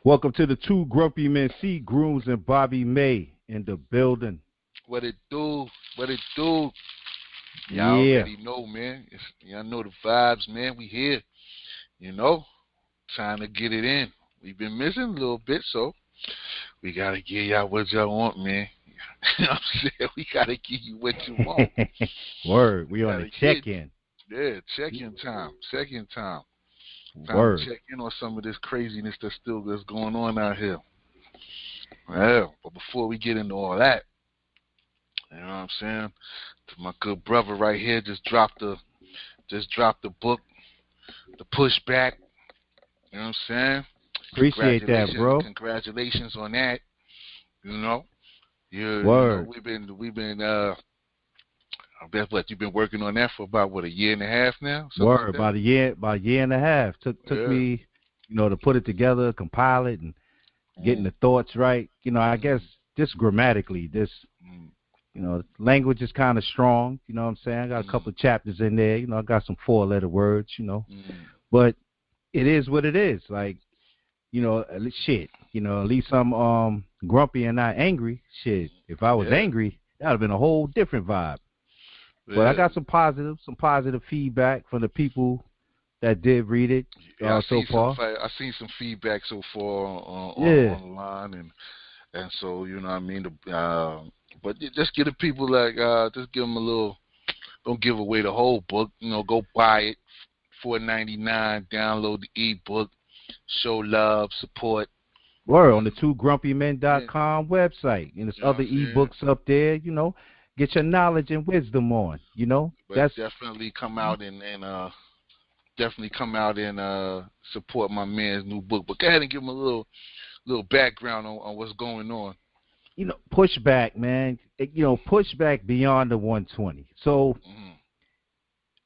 Welcome to the Two Grumpy Men. C. Grooms and Bobby May in the building. What it do? What it do? Y'all Yeah. already know, man. Y'all know the vibes, man. We here. You know, trying to get it in. We've been missing a little bit, so we gotta give y'all what y'all want, man. You know what I'm saying? We gotta give you what you want. Word. We on the check-in. Yeah, check-in time. Second time. Time Word. to check in on some of this craziness that's going on out here. Well, but before we get into all that, you know what I'm saying? To my good brother right here, just dropped the book, The Pushback. You know what I'm saying? Appreciate that, bro. Congratulations on that. You know, Word. we've been I bet you've been working on that for about a year and a half now. Word. Like about a year and a half. Took me, to put it together, compile it, and getting the thoughts right. I guess just grammatically, language is kind of strong. You know what I'm saying? I got a couple of chapters in there. I got some 4-letter words. But it is what it is. Like, shit. At least I'm grumpy and not angry. Shit. If I was angry, that would have been a whole different vibe. Yeah. But I got some positive feedback from the people that did read it so far. I've seen some feedback so far online, and so you know what I mean. But just give the people just give them a little. Don't give away the whole book. Go buy it, $4.99. Download the ebook. Show love, support. Word on the twogrumpymen.com website, and there's other ebooks up there. Get your knowledge and wisdom on. But that's definitely come out and support my man's new book. But go ahead and give him a little background on what's going on. Pushback, man. Pushback beyond the 120. So,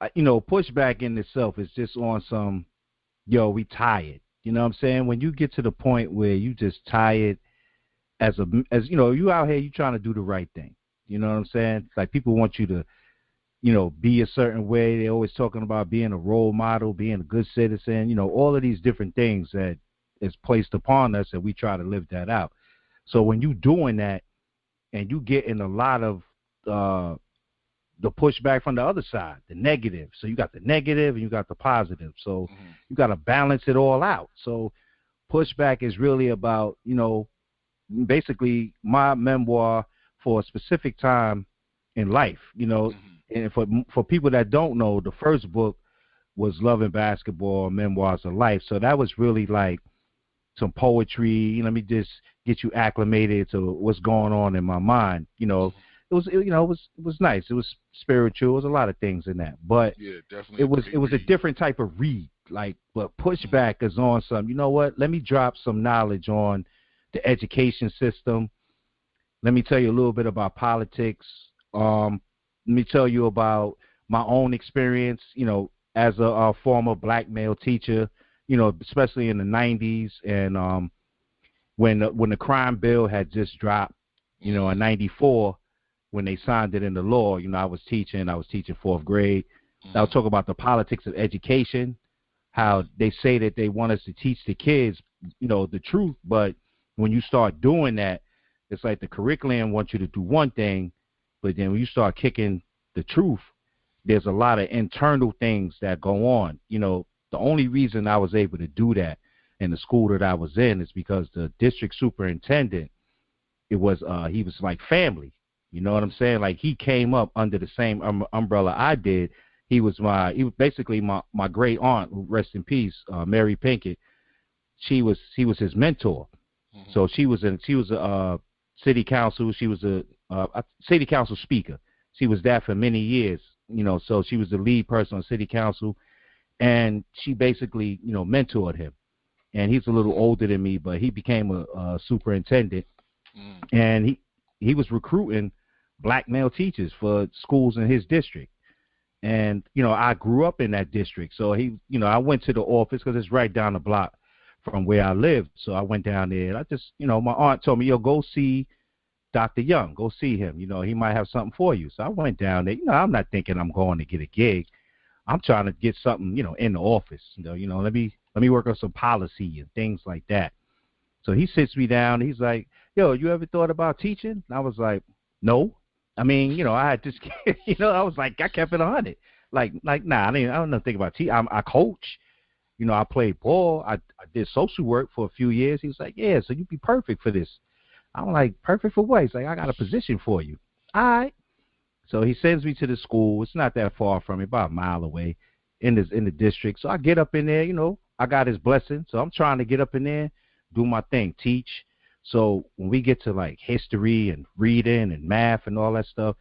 pushback in itself is just on some, we tired. You know what I'm saying? When you get to the point where you just tired as you out here, you trying to do the right thing. You know what I'm saying? Like people want you to, be a certain way. They're always talking about being a role model, being a good citizen, all of these different things that is placed upon us, and we try to live that out. So when you doing that and you getting a lot of the pushback from the other side, the negative. So you got the negative and you got the positive. So you got to balance it all out. So pushback is really about, basically my memoir for a specific time in life, and for people that don't know, the first book was Love and Basketball, Memoirs of Life. So that was really like some poetry. Let me just get you acclimated to what's going on in my mind. It was nice. It was spiritual. There was a lot of things in that, but definitely it was a different type of read. But pushback is on some. You know what? Let me drop some knowledge on the education system. Let me tell you a little bit about politics. Let me tell you about my own experience. As a former black male teacher. Especially in the 90s, and when the crime bill had just dropped, in 94, when they signed it into law. I was teaching 4th grade. I'll talk about the politics of education, how they say that they want us to teach the kids, the truth, but when you start doing that, it's like the curriculum wants you to do one thing, but then when you start kicking the truth, there's a lot of internal things that go on. The only reason I was able to do that in the school that I was in is because the district superintendent, he was like family. You know what I'm saying? Like he came up under the same umbrella I did. He was basically my great aunt, rest in peace, Mary Pinkett. He was his mentor. So she was a city council. She was a city council speaker. She was that for many years. So she was the lead person on city council. And she basically, mentored him. And he's a little older than me, but he became a superintendent. And he was recruiting black male teachers for schools in his district. And, I grew up in that district. So I went to the office because it's right down the block from where I lived. So I went down there and I just, my aunt told me, go see Dr. Young. Go see him. He might have something for you. So I went down there. I'm not thinking I'm going to get a gig. I'm trying to get something, in the office. Let me work on some policy and things like that. So he sits me down. He's like, yo, you ever thought about teaching? And I was like, no. I mean, I had this kid, I was like, I kept it 100. Like, nah, I don't know, think about teaching. I coach. I played ball. I did social work for a few years. He was like, yeah, so you'd be perfect for this. I'm like, perfect for what? He's like, I got a position for you. All right. So he sends me to the school. It's not that far from me, about a mile away in the district. So I get up in there, I got his blessing. So I'm trying to get up in there, do my thing, teach. So when we get to like history and reading and math and all that stuff,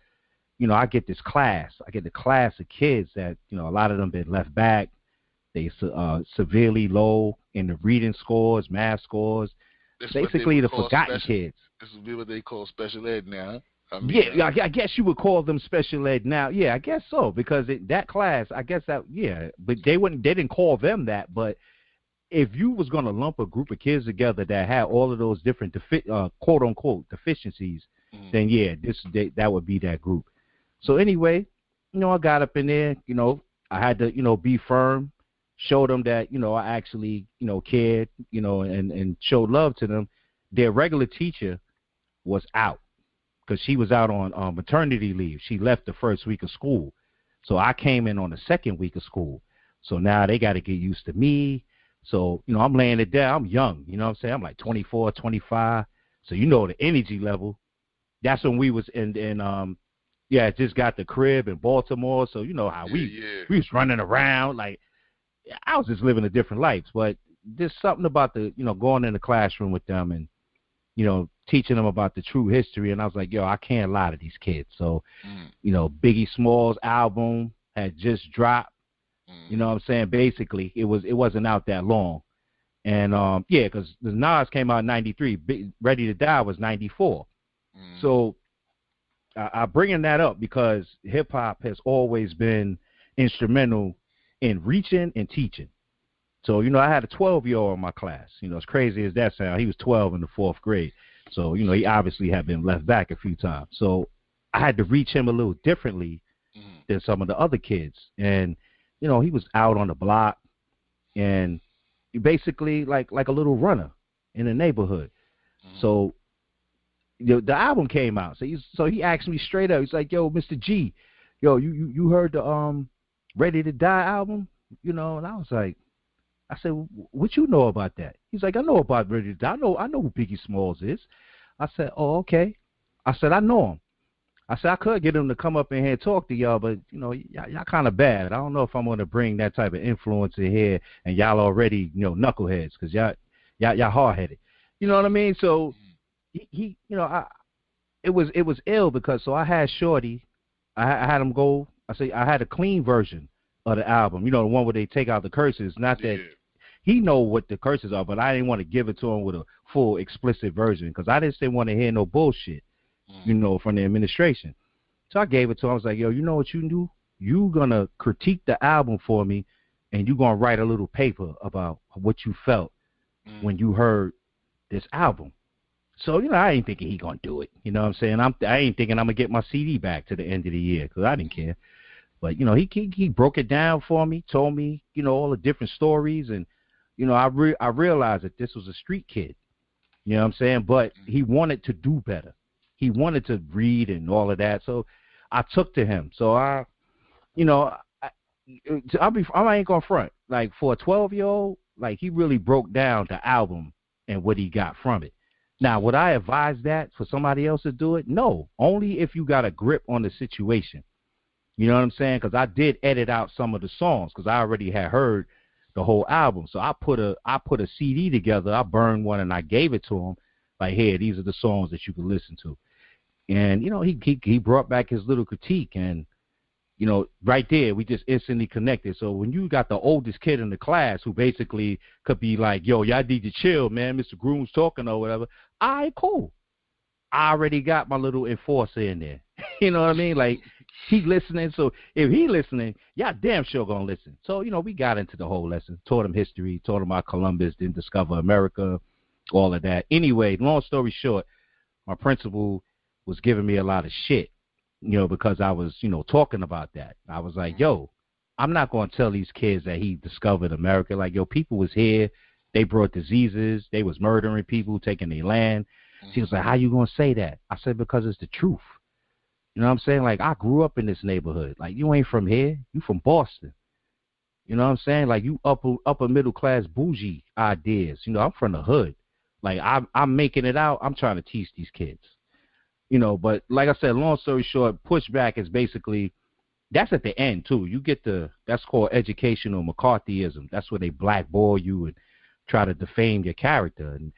I get this class. I get the class of kids that, a lot of them been left back. They severely low in the reading scores, math scores. That's basically the forgotten kids. This would be what they call special ed now. I guess you would call them special ed now. Yeah, I guess so, because that class, I guess that, yeah, but they didn't call them that. But if you was going to lump a group of kids together that had all of those different quote unquote deficiencies, then yeah, that would be that group. So anyway, I got up in there, I had to, be firm, show them that, I actually, cared, and showed love to them. Their regular teacher was out because she was out on maternity leave. She left the first week of school. So I came in on the second week of school. So now they got to get used to me. So, I'm laying it down. I'm young, what I'm saying? I'm like 24, 25. So, the energy level. That's when we was just got the crib in Baltimore. So, how we was running around. Like, I was just living a different life. But there's something about the, going in the classroom with them and, teaching them about the true history. And I was like, yo, I can't lie to these kids. So, Biggie Smalls' album had just dropped. You know what I'm saying? Basically, it wasn't out that long. And, because the Nas came out in 93. Ready to Die was 94. So I'm bringing that up because hip-hop has always been instrumental in reaching and teaching. So, I had a 12-year-old in my class. As crazy as that sounds, he was 12 in the 4th grade. So, he obviously had been left back a few times. So I had to reach him a little differently than some of the other kids. And, he was out on the block and basically like a little runner in the neighborhood. So the album came out. So he asked me straight up. He's like, yo, Mr. G, yo, you heard the Ready to Die album? And I was like, I said, what you know about that? He's like, I know about Ready to Die. I know who Biggie Smalls is. I said, oh, okay. I said, I know him. I said, I could get him to come up in here and talk to y'all, but, y'all kind of bad. I don't know if I'm going to bring that type of influence in here, and y'all already, knuckleheads, because y'all hard-headed. You know what I mean? So he it was ill because, so I had Shorty, I had him go, I had a clean version of the album, the one where they take out the curses. Not that he know what the curses are, but I didn't want to give it to him with a full explicit version because I just didn't want to hear no bullshit, from the administration. So I gave it to him. I was like, yo, you know what you do? You gonna critique the album for me, and you gonna write a little paper about what you felt when you heard this album. So, I ain't thinking he gonna do it. You know what I'm saying? I ain't thinking I'm gonna get my CD back to the end of the year because I didn't care. But, he broke it down for me, told me, all the different stories. And, I realized that this was a street kid, you know what I'm saying? But he wanted to do better. He wanted to read and all of that. So I took to him. So I ain't going to front. Like for a 12-year-old, like he really broke down the album and what he got from it. Now, would I advise that for somebody else to do it? No, only if you got a grip on the situation. You know what I'm saying? Because I did edit out some of the songs because I already had heard the whole album. So I put a CD together. I burned one and I gave it to him. Like, here, these are the songs that you can listen to. And, he brought back his little critique. And, right there, we just instantly connected. So when you got the oldest kid in the class who basically could be like, yo, y'all need to chill, man. Mr. Grooms talking or whatever. All right, cool. I already got my little enforcer in there. You know what I mean? Like, he listening. So if he listening, y'all damn sure gonna listen. So, we got into the whole lesson. Taught him history. Taught him how Columbus didn't discover America. All of that. Anyway, long story short, my principal was giving me a lot of shit, because I was, talking about that. I was like, yo, I'm not going to tell these kids that he discovered America. Like, yo, people was here. They brought diseases. They was murdering people, taking their land. She was like, how you going to say that? I said, because it's the truth. You know what I'm saying? Like, I grew up in this neighborhood. Like, you ain't from here. You from Boston. You know what I'm saying? Like, you upper middle class bougie ideas. You know, I'm from the hood. Like, I'm making it out. I'm trying to teach these kids. You know, but like I said, long story short, pushback is basically, that's at the end, too. You get that's called educational McCarthyism. That's where they blackball you and try to defame your character. And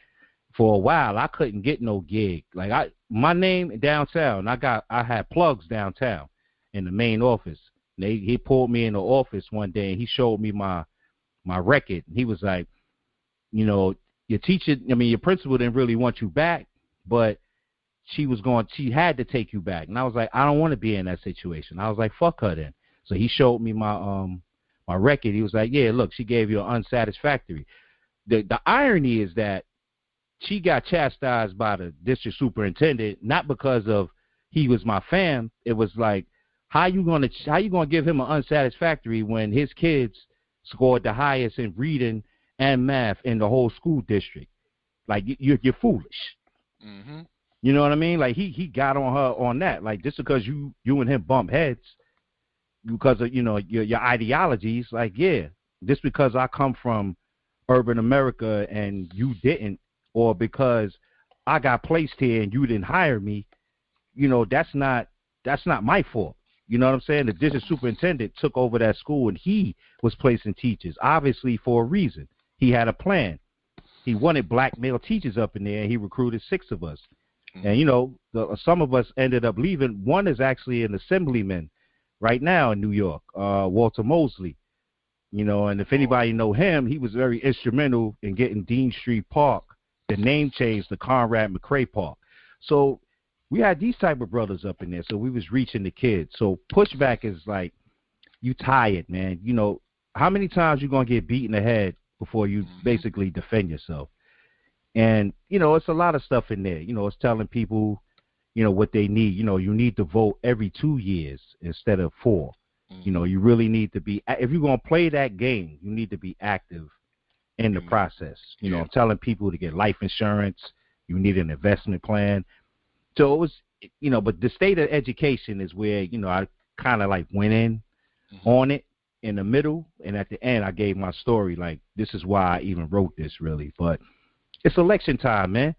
for a while, I couldn't get no gig. Like, my name downtown, I had plugs downtown in the main office. He pulled me in the office one day, and he showed me my record. He was like, you know, your principal didn't really want you back, but she had to take you back. And I was like, I don't want to be in that situation. I was like, fuck her then. So he showed me my record. He was like, yeah, look, she gave you an unsatisfactory. The irony is that she got chastised by the district superintendent, not because of he was my fam. It was like, how you gonna give him an unsatisfactory when his kids scored the highest in reading and math in the whole school district? Like, you're foolish. Mm-hmm. You know what I mean? Like, he got on her on that. Like, just because you and him bump heads because of, you know, your ideologies, like, yeah, just because I come from urban America and you didn't, or because I got placed here and you didn't hire me, you know, that's not my fault. You know what I'm saying? The district superintendent took over that school, and he was placing teachers, obviously for a reason. He had a plan. He wanted black male teachers up in there, and he recruited 6 of us. And, you know, some of us ended up leaving. One is actually an assemblyman right now in New York, Walter Mosley. You know, and if anybody know him, he was very instrumental in getting Dean Street Park, the name changed to Conrad McRae Park. So we had these type of brothers up in there, so we was reaching the kids. So pushback is like, you tired, man. You know, how many times you going to get beat in the head before you basically defend yourself? And, you know, it's a lot of stuff in there. You know, it's telling people, you know, what they need. You know, you need to vote every 2 years instead of 4. You know, you really need to be, if you're going to play that game, you need to be active in the process. You know, I'm telling people to get life insurance. You need an investment plan. So it was, you know, but the state of education is where, you know, I kind of like went in on it in the middle. And at the end, I gave my story. Like, this is why I even wrote this, really. But it's election time, man.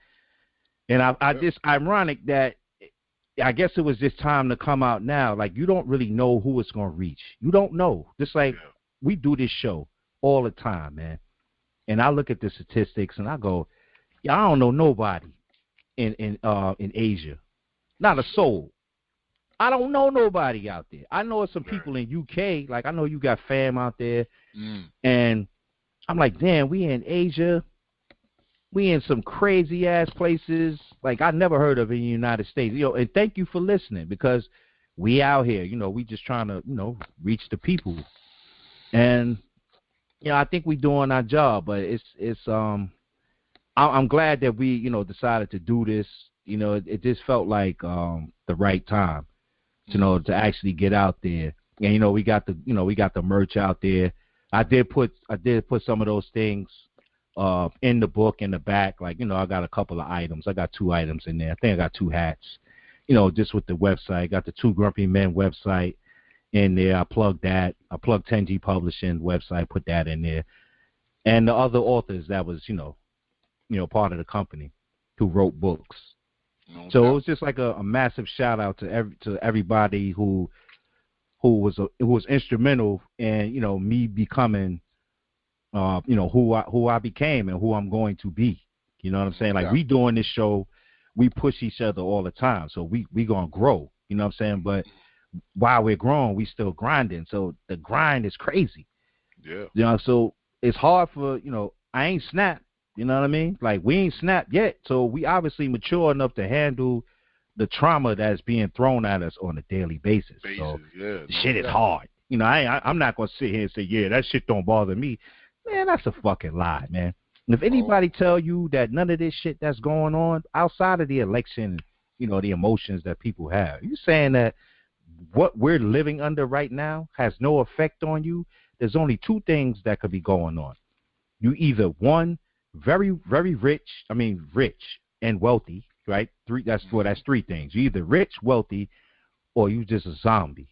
And I just ironic that I guess it was just time to come out now. Like, you don't really know who it's going to reach. You don't know. Just like we do this show all the time, man. And I look at the statistics and I go, yeah, I don't know nobody in Asia. Not a soul. I don't know nobody out there. I know some people in UK. Like, I know you got fam out there. And I'm like, damn, we in Asia. We in some crazy ass places like I never heard of in the United States. You know, and thank you for listening, because we out here, you know, we just trying to, you know, reach the people. And you know, I think we doing our job, but I'm glad that we, you know, decided to do this. You know, it just felt like the right time, you know, to actually get out there. And you know, we got the merch out there. I did put some of those things in the book in the back. Like, you know, I got a couple of items. I got 2 items in there. I think I got 2 hats. You know, just with the website. Got the 2 Grumpy Men website in there. I plugged that. I plugged 10G Publishing website, put that in there. And the other authors that was, you know, part of the company who wrote books. Okay. So it was just like a massive shout out to everybody who was instrumental in, you know, me becoming you know, who I became and who I'm going to be. You know what I'm saying? Like, we doing this show, we push each other all the time. So we gonna grow. You know what I'm saying? But while we're growing, we still grinding. So the grind is crazy. Yeah. You know, so it's hard for, you know, I ain't snapped. You know what I mean? Like, we ain't snapped yet. So we obviously mature enough to handle the trauma that's being thrown at us on a daily basis. So the shit is hard. You know, I'm not gonna sit here and say, yeah, that shit don't bother me. Man, that's a fucking lie, man. And if anybody tell you that none of this shit that's going on outside of the election, you know, the emotions that people have, you saying that what we're living under right now has no effect on you, there's only 2 things that could be going on. You either, 1, very, very rich. I mean, rich and wealthy, right? That's three things. You either rich, wealthy, or you just a zombie.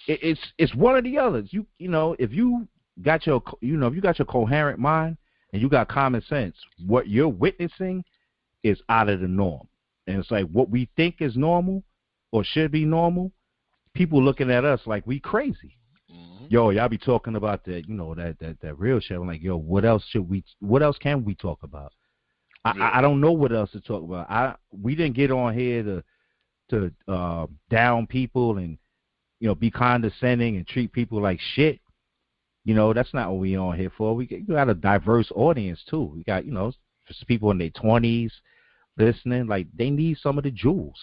It's one or the others. If you got your coherent mind and you got common sense, what you're witnessing is out of the norm. And it's like what we think is normal or should be normal, people looking at us like we crazy. Yo, y'all be talking about that real shit. I'm like, yo, what else can we talk about? I don't know what else to talk about. We didn't get on here to down people and be condescending and treat people like shit. That's not what we on here for. We got a diverse audience too. We got just people in their 20s listening. Like they need some of the jewels.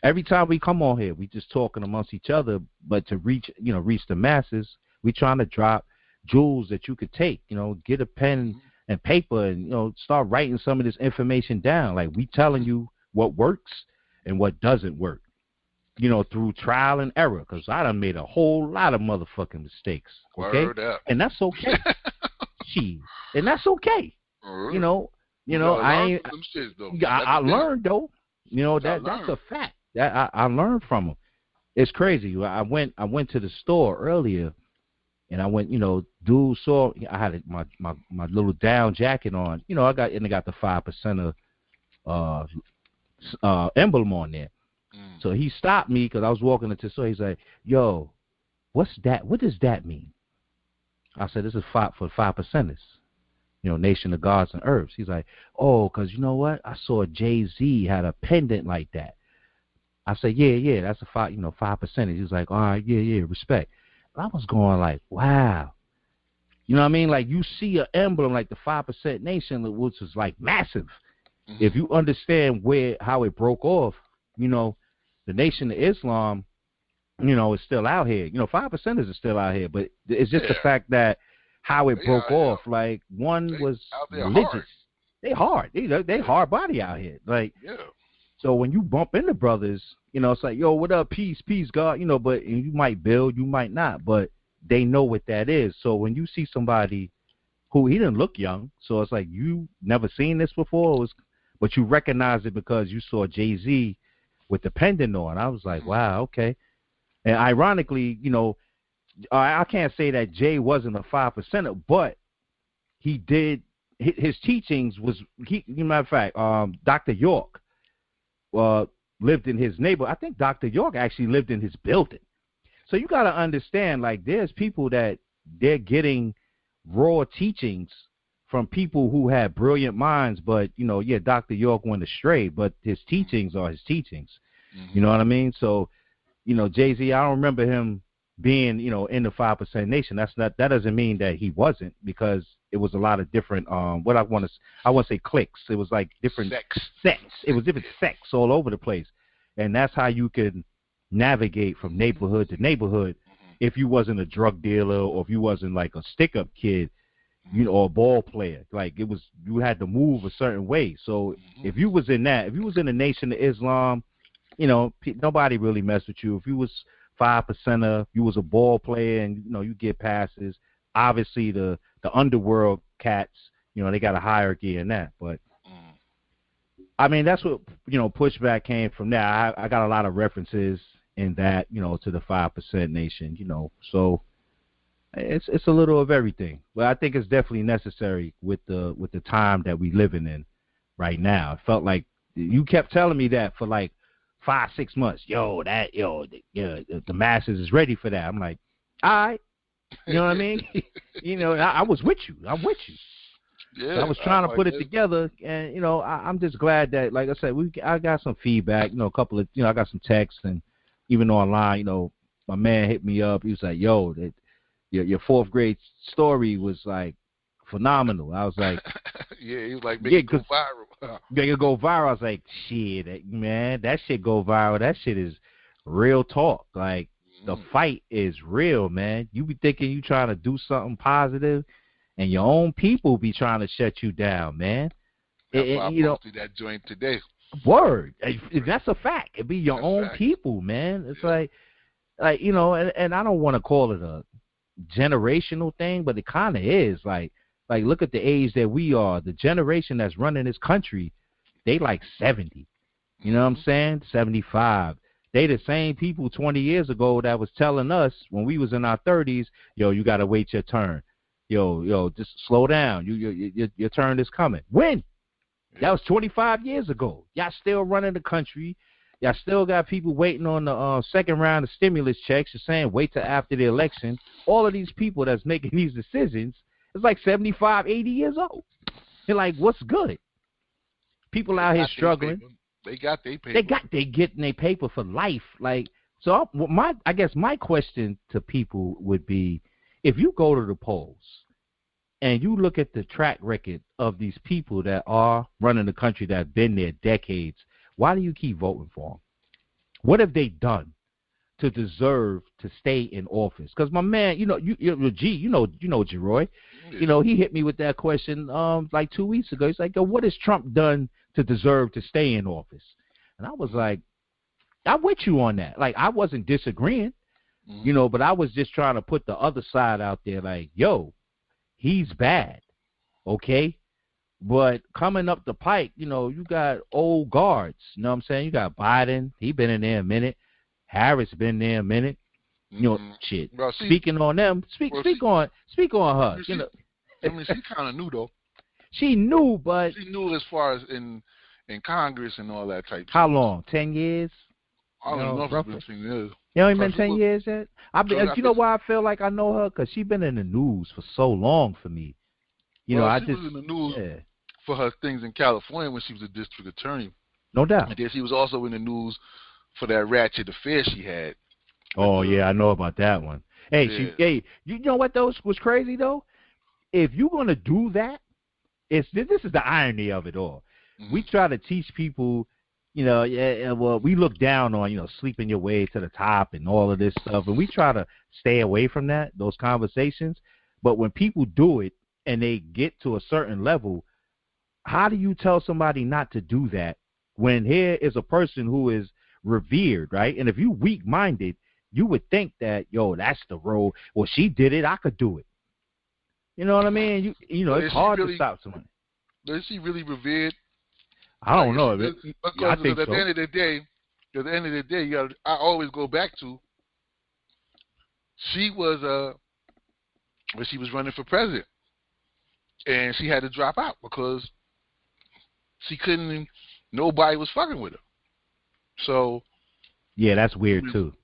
Every time we come on here, we just talking amongst each other. But to reach the masses, we trying to drop jewels that you could take. Get a pen and paper and start writing some of this information down. Like we telling you what works and what doesn't work. Through trial and error, because I done made a whole lot of motherfucking mistakes. Okay, and that's okay. And that's okay. I learned though. That's a fact. That I learned from them. It's crazy. I went to the store earlier, and I went. Dude saw I had my little down jacket on. I got the 5% emblem on there. So he stopped me because I was walking into the store. He's like, "Yo, what's that? What does that mean?" I said, "This is for 5%ers, Nation of Gods and Herbs." He's like, "Oh, because you know what? I saw Jay-Z had a pendant like that." I said, "Yeah, that's a 5%." He's like, "All right, yeah, respect." And I was going like, "Wow." You know what I mean? Like you see an emblem like the 5% Nation, which is like massive. If you understand how it broke off, the Nation of Islam, is still out here. 5%ers are still out here, but it's just the fact that how it broke off. Like one was religious. They hard. They hard body out here. Like so when you bump into brothers, it's like, yo, what up, peace, God, but you might build, you might not, but they know what that is. So when you see somebody who he didn't look young, so it's like you never seen this before, but you recognize it because you saw Jay-Z with the pendant on. I was like, wow, okay. And ironically, I can't say that Jay wasn't a 5%er, but he did. His teachings was matter of fact, Dr. York lived in his neighborhood. I think Dr. York actually lived in his building. So you got to understand, like, there's people that they're getting raw teachings from people who had brilliant minds, but Dr. York went astray, but his teachings are his teachings. You know what I mean? So, Jay-Z, I don't remember him being, in the 5% Nation. That doesn't mean that he wasn't, because it was a lot of different I want to say cliques. It was like different sects. It was different sects all over the place. And that's how you could navigate from neighborhood to neighborhood if you wasn't a drug dealer or if you wasn't like a stick-up kid, or a ball player. Like you had to move a certain way. So if you was in the Nation of Islam, nobody really messed with you. If you was 5%er, you was a ball player, and you get passes. Obviously, the underworld cats, they got a hierarchy in that. But I mean, that's what pushback came from there. I got a lot of references in that, to the 5% Nation, So it's a little of everything. But I think it's definitely necessary with the time that we living in right now. It felt like you kept telling me that for like 5-6 months. The masses is ready for that. I'm like, all right. You know what I mean? I was with you. I'm with you. Yeah, so I was trying to put it together, and I'm just glad that, like I said, I got some feedback. A couple of I got some texts, and even online, my man hit me up. He was like, "Yo, your 4th grade story was like phenomenal." I was like, "Yeah," he was like, "Make it go viral." Make it go viral. I was like, "Shit, man, that shit go viral. That shit is real talk. Like the fight is real, man. You be thinking you trying to do something positive, and your own people be trying to shut you down, man." That's why I posted that joint today. Word, that's a fact. It be your own people, man. It's like and I don't want to call it a generational thing, but it kind of is. Like Like, look at the age that we are. The generation that's running this country, they like 70. You know what I'm saying? 75. They the same people 20 years ago that was telling us when we was in our 30s, yo, you got to wait your turn. Yo, just slow down. Your turn is coming. When? That was 25 years ago. Y'all still running the country. Y'all still got people waiting on the second round of stimulus checks. You're saying wait till after the election. All of these people that's making these decisions is like 75, 80 years old. They're like, what's good? People out here struggling. They got their paper. They getting their paper for life. Like, so I guess my question to people would be, if you go to the polls and you look at the track record of these people that are running the country that have been there decades, why do you keep voting for them? What have they done to deserve to stay in office? Because my man, you know Jeroy, he hit me with that question like 2 weeks ago. He's like, yo, what has Trump done to deserve to stay in office? And I was like, I'm with you on that. Like, I wasn't disagreeing, but I was just trying to put the other side out there. Like, yo, he's bad, okay? But coming up the pike, you got old guards. You know what I'm saying? You got Biden. He been in there a minute. Harris been there a minute. Shit. Well, Speaking on them, speak on her. She kind of knew though. She knew, but she knew as far as in Congress and all that type. How long? 10 years? I don't know if it's been 10 years. You ain't been 10 years yet? You know why I feel like I know her? Because she been in the news for so long for me. She was in the news for her things in California when she was a district attorney. No doubt. And then she was also in the news for that ratchet affair she had. Oh, yeah, I know about that one. Hey, you know what though was crazy though? If you're going to do that, this is the irony of it all. We try to teach people, we look down on, sleeping your way to the top and all of this stuff. And we try to stay away from those conversations. But when people do it and they get to a certain level, how do you tell somebody not to do that when here is a person who is revered, right? And if you weak-minded, you would think that, yo, that's the role. Well, she did it. I could do it. You know what I mean? It's hard to stop someone. Is she really revered? I don't know. Because I think at the end of the day, I always go back to, she was when she was running for president, and she had to drop out because she couldn't. Nobody was fucking with her. So yeah, that's weird too.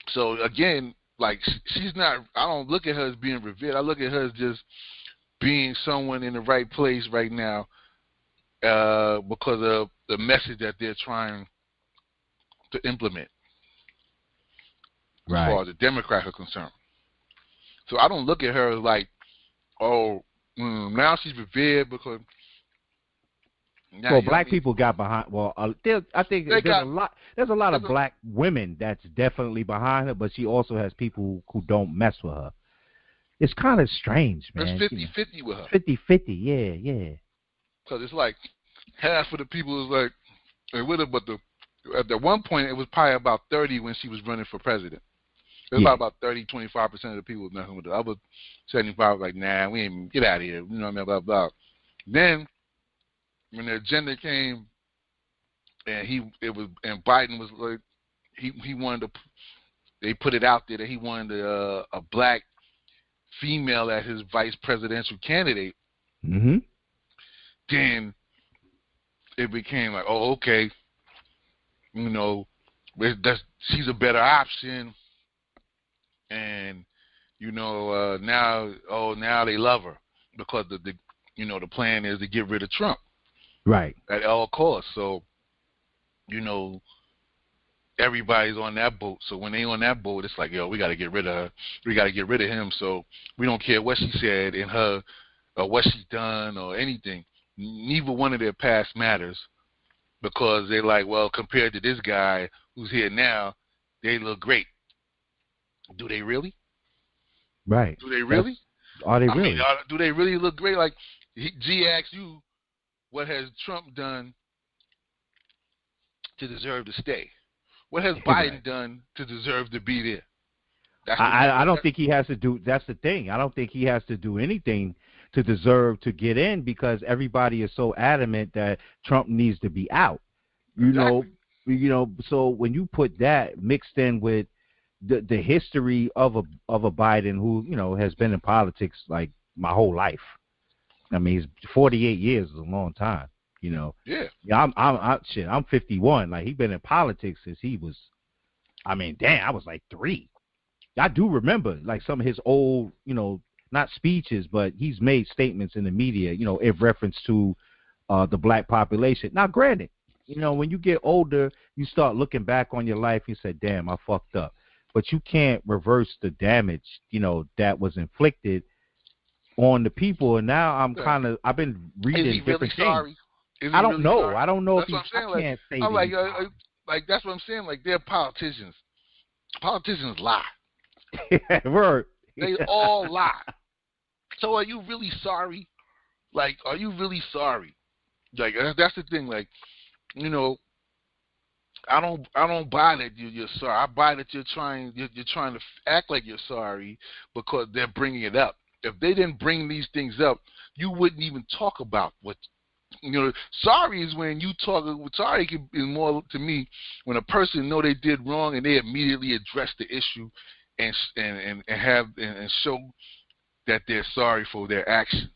So again, like she's not. I don't look at her as being revered. I look at her as just being someone in the right place right now because of the message that they're trying to implement. Right. As far as the Democrats are concerned. So I don't look at her like, now she's revered because. Black people got behind. I think there's a lot of black women that's definitely behind her, but she also has people who don't mess with her. It's kind of strange, man. It's 50-50 with her. 50-50, yeah. Because it's like half of the people is like, with her, but at one point it was probably about 30 when she was running for president. It was about 30-25% of the people messing with her. I was 75, like, nah, we ain't get out of here. You know what I mean? Blah blah. Then when the agenda came, and Biden was like, he wanted to. They put it out there that he wanted a black female as his vice presidential candidate. Mm-hmm. Then it became like, oh, okay, she's a better option, and now they love her because the plan is to get rid of Trump, right, at all costs. So everybody's on that boat. So when they on that boat, it's like, yo, we got to get rid of her. We got to get rid of him. So we don't care what she said in her or what she's done or anything. Neither one of their past matters because they're like, well, compared to this guy who's here now, they look great. Do they really? Right. Do they really? Are they really? Do they really look great? Like, G asks you, what has Trump done to deserve to stay? What has Biden done to deserve to be there? I don't think he has to do. That's the thing. I don't think he has to do anything to deserve to get in, because everybody is so adamant that Trump needs to be out. Exactly. So when you put that mixed in with the history of a Biden who, has been in politics like my whole life. I mean, he's 48 years is a long time, Yeah. I'm 51. Like, he's been in politics since he was, I mean, damn, I was like 3. I do remember like some of his old, not speeches, but he's made statements in the media, in reference to the black population. Now, granted, when you get older, you start looking back on your life. You say, damn, I fucked up. But you can't reverse the damage, that was inflicted on the people. And now I've been reading different things. I don't know. Sorry? I don't know that's if what I'm saying. I can't say I'm that. like that's what I'm saying. Like, they're politicians. Politicians lie. Word. They all lie. So are you really sorry? Like, are you really sorry? Like, that's the thing. Like, I don't buy that you're sorry. I buy that you're trying to act like you're sorry because they're bringing it up. If they didn't bring these things up, you wouldn't even talk about what. Sorry is when you talk. Sorry is more to me when a person know they did wrong and they immediately address the issue and show that they're sorry for their actions.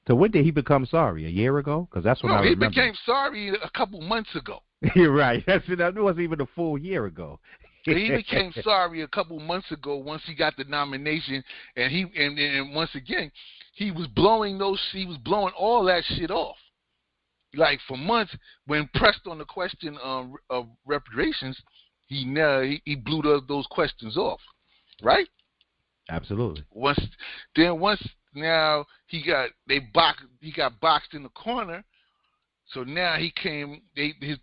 So when did he become sorry? A year ago? Because that's when I remember. He became sorry a couple months ago. You're right. That wasn't even a full year ago. He became sorry a couple months ago once he got the nomination, and once again he was blowing all that shit off. Like, for months, when pressed on the question of reparations, he blew those questions off, right? Absolutely. Once now he got boxed in the corner, so now his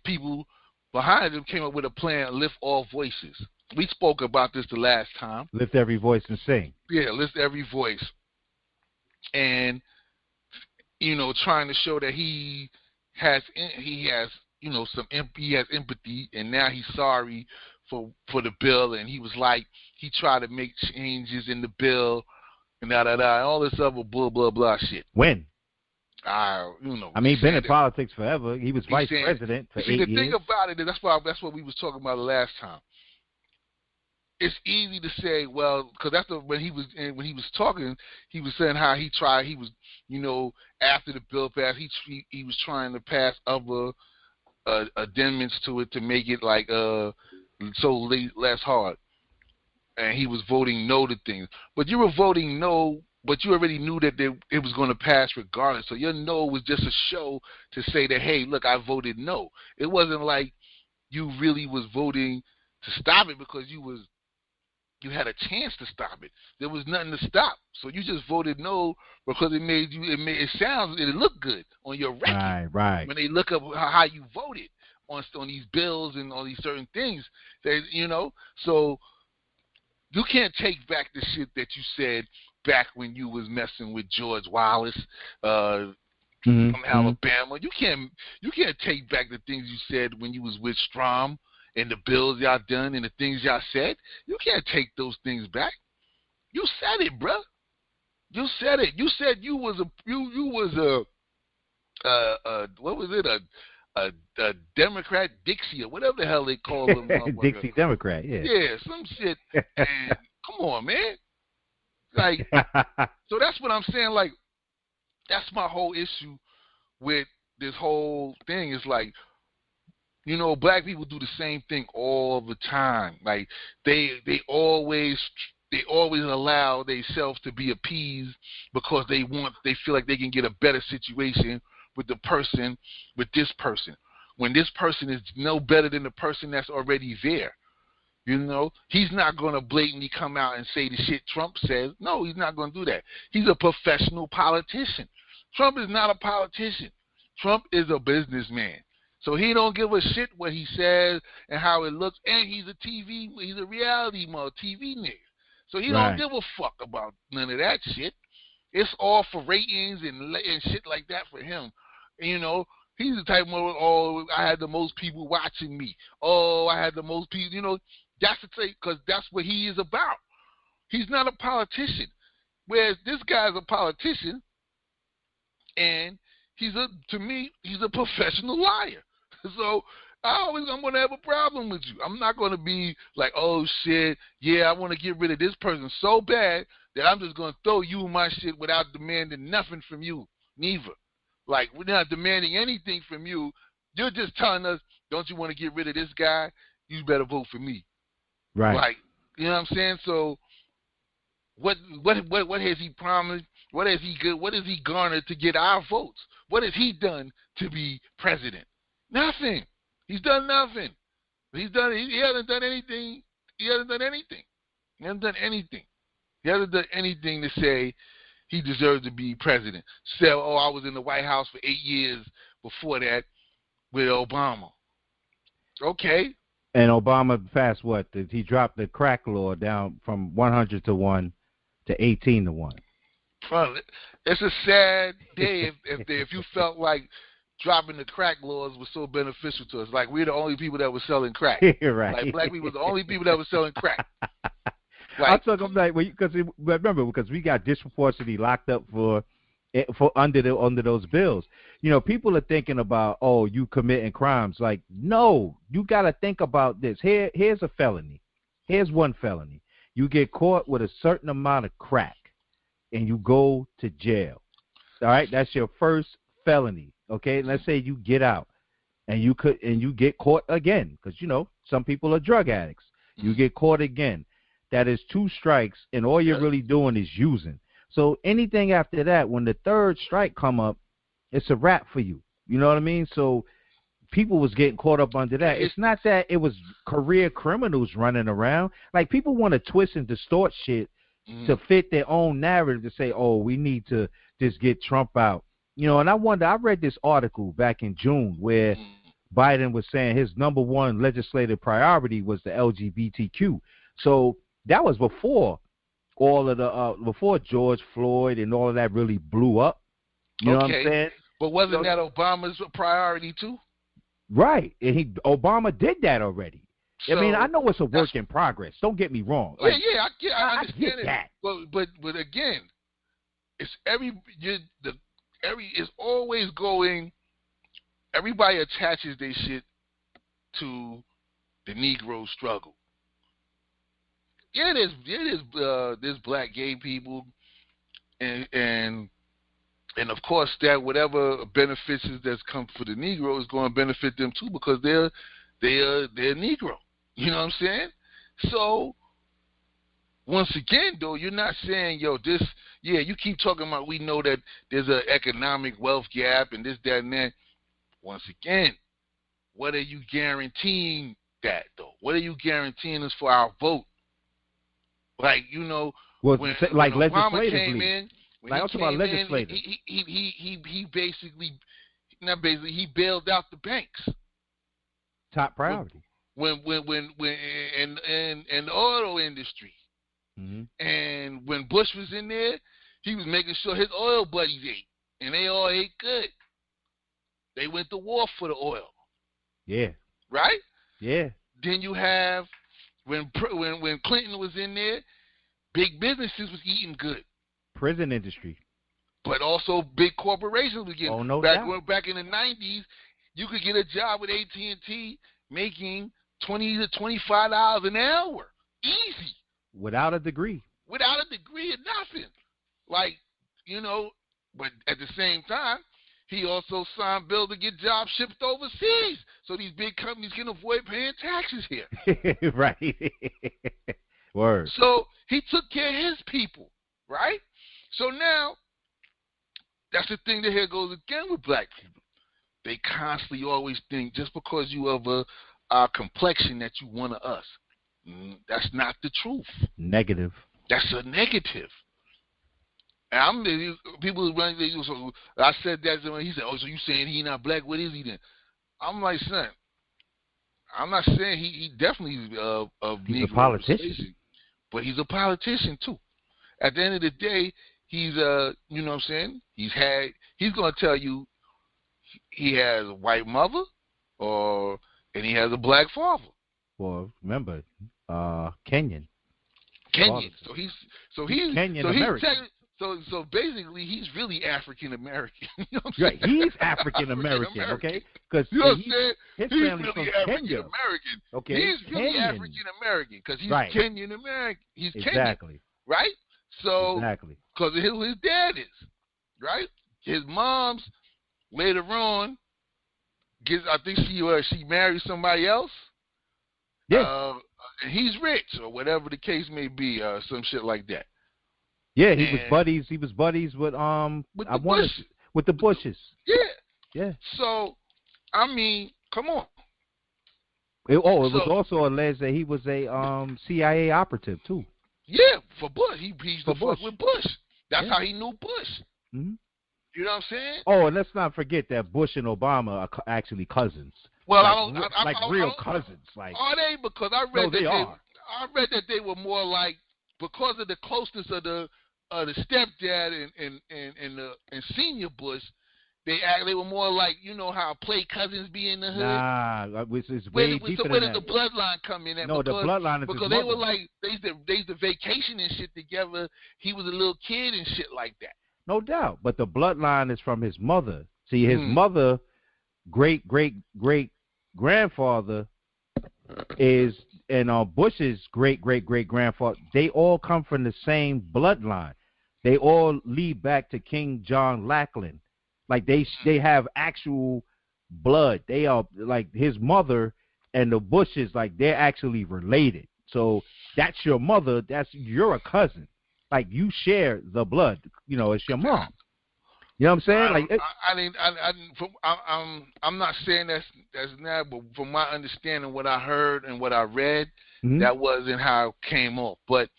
people behind him came up with a plan: lift all voices. We spoke about this the last time. Lift every voice and sing. Yeah, lift every voice, and trying to show that he has empathy, and now he's sorry for the bill, and he tried to make changes in the bill, and all this other blah blah blah shit. When? I mean, he's been in politics forever. He was vice president for 8 years. The thing about it is that's what we was talking about the last time. It's easy to say, well, because that's when he was talking, he was saying how he was after the bill passed, he was trying to pass other amendments to it to make it like less hard, and he was voting no to things. But you were voting no, but you already knew that it was going to pass regardless. So your no was just a show to say that, hey, look, I voted no. It wasn't like you really was voting to stop it because you had a chance to stop it. There was nothing to stop. So you just voted no because it looked good on your record. Right. When they look up how you voted on these bills and all these certain things, so you can't take back the shit that you said back when you was messing with George Wallace from Alabama. You can't take back the things you said when you was with Strom and the bills y'all done and the things y'all said. You can't take those things back. You said it, bruh. You said it. You said you was what was it, a Democrat Dixie or whatever the hell they call them. Dixie Democrat, yeah. Yeah, some shit. And come on, man. Like, so that's what I'm saying. Like, that's my whole issue with this whole thing. Is like, black people do the same thing all the time. Like, they always allow themselves to be appeased because they feel like they can get a better situation with this person, when this person is no better than the person that's already there. He's not going to blatantly come out and say the shit Trump says. No, he's not going to do that. He's a professional politician. Trump is not a politician. Trump is a businessman. So he don't give a shit what he says and how it looks. And he's a reality TV nigga. So he don't give a fuck about none of that shit. It's all for ratings and shit like that for him. He's the type of, I had the most people watching me. Oh, I had the most people, that's the thing, because that's what he is about. He's not a politician. Whereas this guy's a politician, and to me, he's a professional liar. So I'm going to have a problem with you. I'm not going to be like, oh, shit, yeah, I want to get rid of this person so bad that I'm just going to throw you my shit without demanding nothing from you, neither. Like, we're not demanding anything from you. You're just telling us, don't you want to get rid of this guy? You better vote for me. Right. Like, you know what I'm saying? So what has he promised? What has he garnered to get our votes? What has he done to be president? Nothing. He's done nothing. He hasn't done anything. He hasn't done anything. He hasn't done anything. He hasn't done anything to say he deserves to be president. Say, oh, I was in the White House for 8 years before that with Obama. Okay. And Obama passed what? He dropped the crack law down from 100 to 1 to 18 to 1. It's a sad day if you felt like dropping the crack laws was so beneficial to us. Like, we're the only people that were selling crack. Right. Like, black people were the only people that were selling crack. Like, I'm talking about, because we got disproportionately locked up for under those bills. You know, people are thinking about, oh, you committing crimes. Like, no, you got to think about this. Here's a felony. Here's one felony. You get caught with a certain amount of crack, and you go to jail. All right, that's your first felony. Okay, let's say you get out, and you get caught again, because you know some people are drug addicts. You get caught again. That is 2 strikes, and all you're really doing is using. So anything after that, when the third strike come up, it's a wrap for you. You know what I mean? So people was getting caught up under that. It's not that it was career criminals running around. Like, people want to twist and distort shit to fit their own narrative to say, oh, we need to just get Trump out. You know, and I read this article back in June where Biden was saying his number 1 legislative priority was the LGBTQ. So that was before all of the before George Floyd and all of that really blew up. You know what I'm saying? But wasn't that Obama's priority too? Right, and Obama did that already. So, I mean, I know it's a work in progress. Don't get me wrong. Like, I understand get it. That. But again, it's it's always going. Everybody attaches their shit to the Negro struggle. Yeah, there's black gay people, and of course that whatever benefits that's come for the Negro is going to benefit them too, because they're Negro. You know what I'm saying? So once again, though, you're not saying, yo, you keep talking about, we know that there's an economic wealth gap and this, that, and that. Once again, what are you guaranteeing that, though? What are you guaranteeing us for our vote? Like, you know, when Obama came in, he bailed out the banks. Top priority. When in the auto industry. Mm-hmm. And when Bush was in there, he was making sure his oil buddies ate, and they all ate good. They went to war for the oil. Yeah. Right? Yeah. Then you have when Clinton was in there, big businesses was eating good. Prison industry. But also big corporations was getting. Oh, no doubt. Back in the 90s, you could get a job with AT&T making $20 to $25 an hour, easy. Without a degree. Without a degree or nothing. Like, you know, but at the same time, he also signed bills to get jobs shipped overseas, so these big companies can avoid paying taxes here. Right. Word. So he took care of his people, right? So now, that's the thing that here goes again with black people. They constantly always think just because you have a complexion that you one of us. That's not the truth. Negative. That's a negative. And people run. So I said that when he said, "Oh, so you saying he not black? What is he then?" I'm like, son, I'm not saying he definitely is he's a politician, but he's a politician too. At the end of the day, he's you know what I'm saying? He's going to tell you he has a white mother, and he has a black father. Well, remember, Kenyan. So he's Kenyan American. So basically, he's really African American. You know what I'm Right, saying? he's African American, okay? Because you know what I'm saying? his He's family's really from African Kenya, American. okay? He's really Kenyan. African American because he's Right. Kenyan American. He's Exactly. Kenyan, right? So Exactly. because of who his dad is, right? His mom's later on I think she married somebody else. Yeah. And he's rich or whatever the case may be, some shit like that. Yeah, he was buddies with the Bushes. With the Bushes. Yeah. Yeah. So, I mean, come on. It was also alleged that he was a CIA operative too. Yeah, for Bush. He's the Bush. fuck with Bush. That's how he knew Bush. Mm-hmm. You know what I'm saying? Oh, and let's not forget that Bush and Obama are actually cousins. Well, real cousins. Like, are they? Because I read I read that they were more like, because of the closeness of the stepdad and senior Bush. They were more like, you know how play cousins be in the hood. Nah, it's way deeper than that. Where did the bloodline come in at? No, because, the bloodline is because his they mother. were like they used to vacation and shit together. He was a little kid and shit like that. No doubt, but the bloodline is from his mother. See, his mother, great grandfather is, and Bush's great grandfather. They all come from the same bloodline. They all lead back to King John Lackland. Like they have actual blood. They are like his mother and the Bushes. Like they're actually related. So that's your mother. You're a cousin. Like you share the blood. You know, it's your mom. You know what I'm saying? I'm not saying that's not, but from my understanding, what I heard and what I read, that wasn't how it came off. But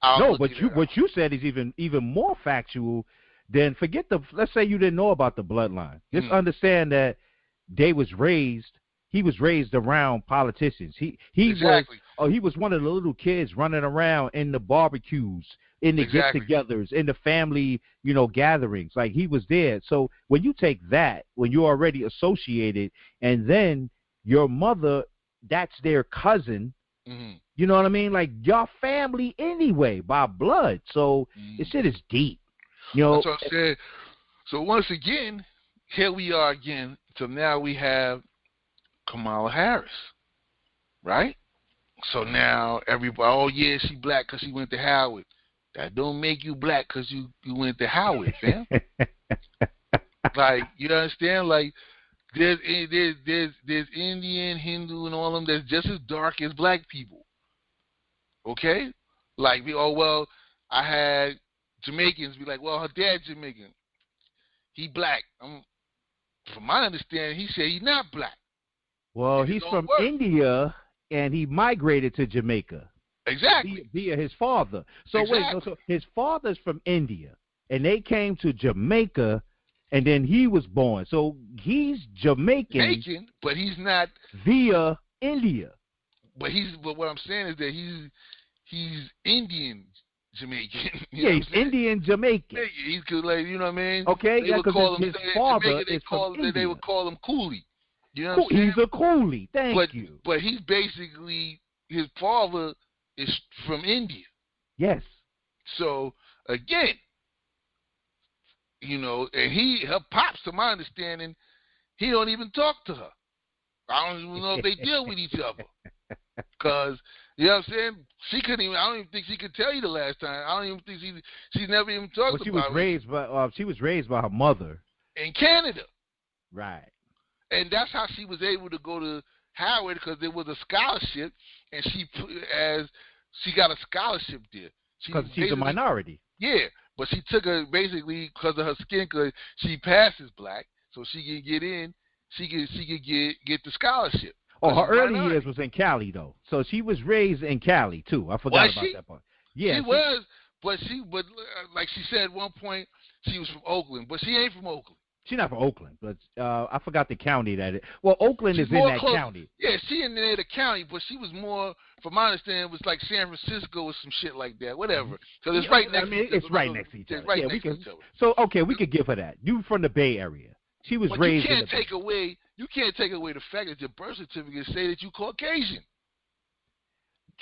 what you said is even more factual. Then let's say you didn't know about the bloodline. Just understand that he was raised around politicians. He was one of the little kids running around in the barbecues, in the get-togethers, in the family, gatherings. Like he was there. So when you take that, when you're already associated, and then your mother, that's their cousin. You know what I mean? Like your family anyway by blood. So this shit is deep. That's what I said. So once again, here we are again. So now we have Kamala Harris, right? So now everybody, oh yeah, she black because she went to Howard. That don't make you black because you went to Howard, fam. Like, you understand? Like there's Indian, Hindu, and all of them that's just as dark as black people. Okay? Like I had Jamaicans be like, well, her dad's Jamaican. He black. From my understanding, he said he's not black. Well, he's from India, and he migrated to Jamaica. Exactly. Via his father. So so his father's from India, and they came to Jamaica, and then he was born. So he's Jamaican, but he's not via India. But what I'm saying is that he's Indian Jamaican. Yeah, he's Indian Jamaican. He's like, you know what I mean? Okay, they would call him, his father is from India. They would call him Coolie. You know what I'm saying? He's a Coolie. Thank you. But he's basically, his father is from India. Yes. So again, and her pops, to my understanding, he don't even talk to her. I don't even know if they deal with each other. Because, you know what I'm saying? She couldn't even, I don't even think she could tell you the last time. I don't even think she's never even talked about it. She was raised by her mother. In Canada. Right. And that's how she was able to go to Howard, because there was a scholarship, and she got a scholarship there. Because she's a minority. Yeah, but she took her basically because of her skin, because she passes black, so she can get in. She could get the scholarship. Oh, her early years was in Cali though, so she was raised in Cali too. I forgot about that part. Yeah, she was, but like she said at one point, she was from Oakland, but she ain't from Oakland. She's not from Oakland, but I forgot the county that it. Well, Oakland is in that county. Yeah, she in there the county, but she was more, from my understanding, it was like San Francisco or some shit like that, whatever. So it's right next. It's right next to each other. It's right next to each other. So okay, we could give her that. You from the Bay Area. She was raised. You can't take away the fact that your birth certificate say that you Caucasian.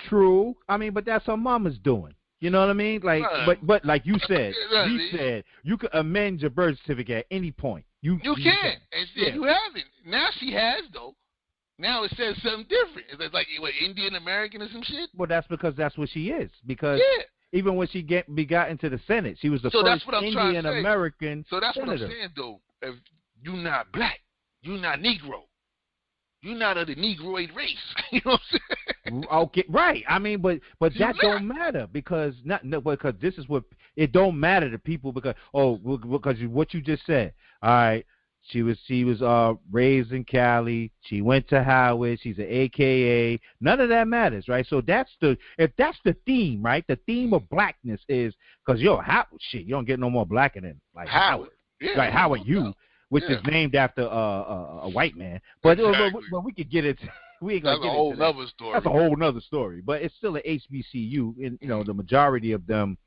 True. I mean, but that's her mama's doing. You know what I mean? Like, but like you said, we yeah. said you could amend your birth certificate at any point. You can. And you haven't. Now she has, though. Now it says something different. It's like what, Indian American or some shit. Well, that's because that's what she is. Because even when she got into the Senate, she was the first Indian American. So that's senator. what I'm saying, though. If you're not black, you're not Negro. You're not of the Negroid race. You know what I'm saying? Okay, right. I mean, but that don't matter because because this is what it don't matter to people because what you just said. All right. She was raised in Cali. She went to Howard. She's an AKA. None of that matters, right? So if that's the theme, right? The theme of blackness is because Howard, shit, you don't get no more blacker than like Howard. Yeah, like Howard U, which is named after a white man. But but we could get it. We ain't gonna get into that. That's a whole nother story. That's a whole nother story. But it's still an HBCU, and the majority of them,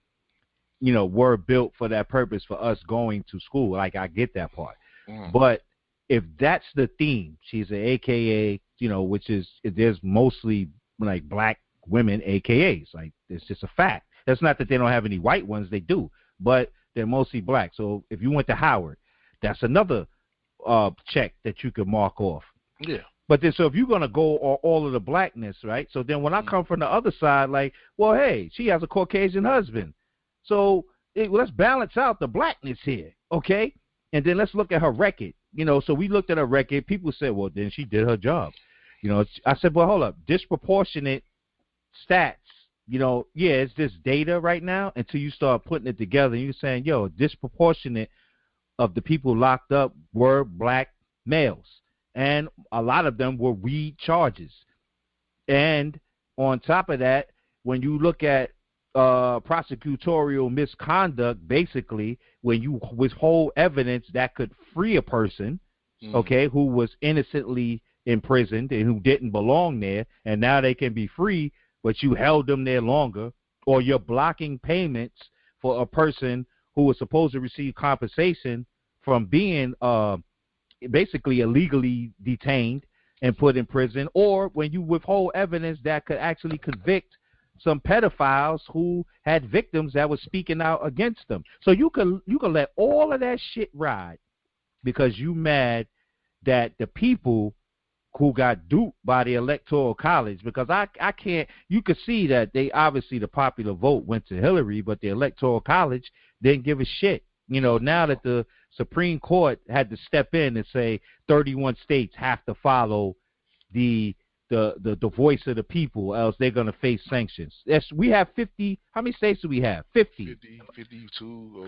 were built for that purpose for us going to school. Like I get that part. But if that's the theme, she's an AKA, which is there's mostly like black women AKAs. Like it's just a fact. That's not that they don't have any white ones, they do, but they're mostly black. So if you went to Howard, that's another check that you could mark off. Yeah. But then, so if you're gonna go all of the blackness, right? So then when I come from the other side, like, well, hey, she has a Caucasian husband, so let's balance out the blackness here, okay? And then let's look at her record. So we looked at her record. People said, well, then she did her job. I said, well, hold up. Disproportionate stats, it's just data right now until you start putting it together. And you're saying, disproportionate of the people locked up were black males. And a lot of them were weed charges. And on top of that, when you look at prosecutorial misconduct, basically when you withhold evidence that could free a person, okay, who was innocently imprisoned and who didn't belong there, and now they can be free, but you held them there longer, or you're blocking payments for a person who was supposed to receive compensation from being basically illegally detained and put in prison, or when you withhold evidence that could actually convict some pedophiles who had victims that were speaking out against them. So you can let all of that shit ride because you mad that the people who got duped by the Electoral College, because I can't, you could see that they obviously the popular vote went to Hillary, but the Electoral College didn't give a shit. Now that the Supreme Court had to step in and say 31 states have to follow the voice of the people, else they're going to face sanctions. We have 50. How many states do we have? 50.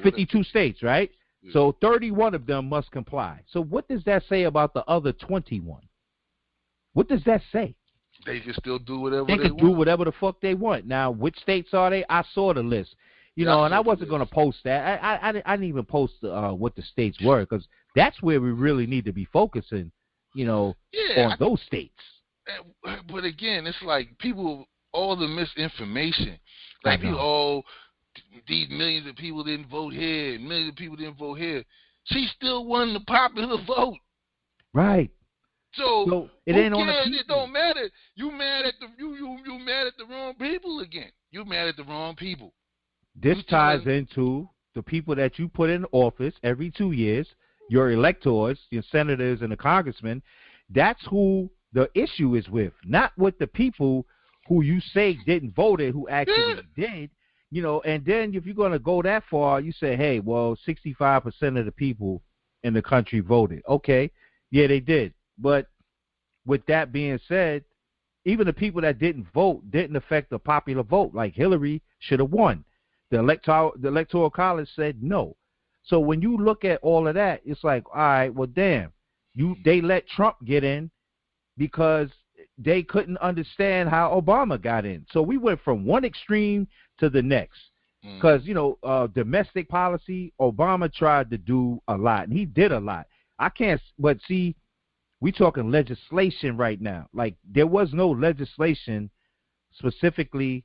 52 states, right? Yeah. So 31 of them must comply. So what does that say about the other 21? What does that say? They can still do whatever they want. They can do whatever the fuck they want. Now, which states are they? I saw the list. And I wasn't going to post that. I didn't even post what the states were, because that's where we really need to be focusing, on those states. But again, it's like people, all the misinformation. Like people, these millions of people didn't vote here, and millions of people didn't vote here. She still won the popular vote. Right. So it ain't on the people. It don't matter. You mad at you mad at the wrong people again. You mad at the wrong people. This ties into the people that you put in office every 2 years, your electors, your senators and the congressmen. That's who the issue is with, not with the people who you say didn't vote it, who actually did. And then if you're going to go that far, you say, hey, well, 65% of the people in the country voted. Okay, yeah, they did. But with that being said, even the people that didn't vote didn't affect the popular vote. Like Hillary should have won. The Electoral College said no. So when you look at all of that, it's like, all right, well, damn, they let Trump get in because they couldn't understand how Obama got in. So we went from one extreme to the next. Because, domestic policy, Obama tried to do a lot, and he did a lot. But see, we talking legislation right now. Like, there was no legislation specifically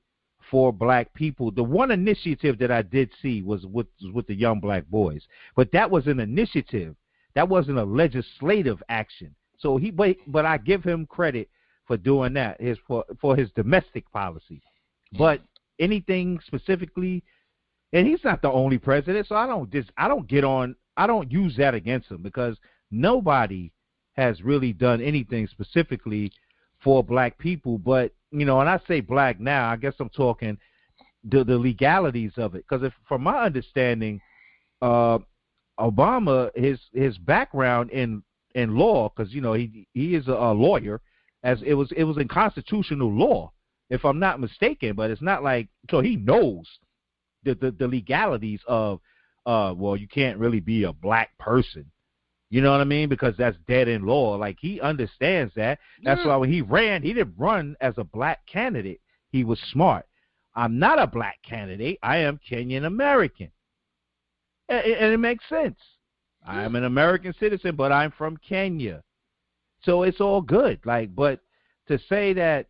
for black people. The one initiative that I did see was with the young black boys. But that was an initiative. That wasn't a legislative action. So but I give him credit for doing that, for his domestic policy. But anything specifically, and he's not the only president, so I don't use that against him because nobody has really done anything specifically for black people. But and I say black now, I guess I'm talking the legalities of it, because from my understanding, Obama, his background in law, because he is a lawyer, as it was in constitutional law, if I'm not mistaken. But it's not like, so he knows the legalities of well, you can't really be a black person. You know what I mean? Because that's dead in law. Like, he understands that. That's why when he ran, he didn't run as a black candidate. He was smart. I'm not a black candidate. I am Kenyan American. And it makes sense. I am an American citizen, but I'm from Kenya. So it's all good. Like, but to say that,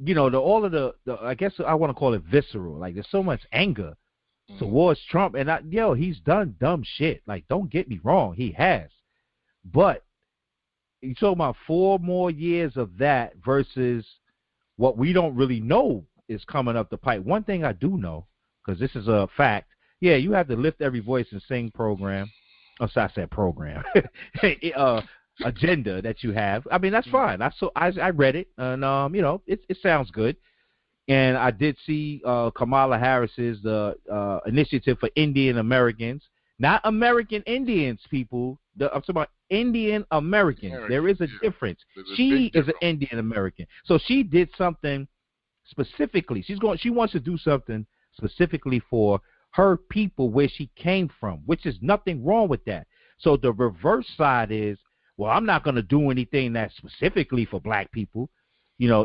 all of the I guess I want to call it visceral. Like, there's so much anger towards Trump, and he's done dumb shit. Like, don't get me wrong, he has. But you talking about 4 more years of that versus what we don't really know is coming up the pipe. One thing I do know, because this is a fact, you have to lift every voice and sing program. Oh, so I said program. Agenda that you have. I mean, that's fine. I read it, and it sounds good. And I did see Kamala Harris's initiative for Indian Americans, not American Indians, people. I'm talking about Indian Americans. There is a difference. She is an Indian American, so she did something specifically. She wants to do something specifically for her people where she came from, which is nothing wrong with that. So the reverse side is, well, I'm not going to do anything that's specifically for black people.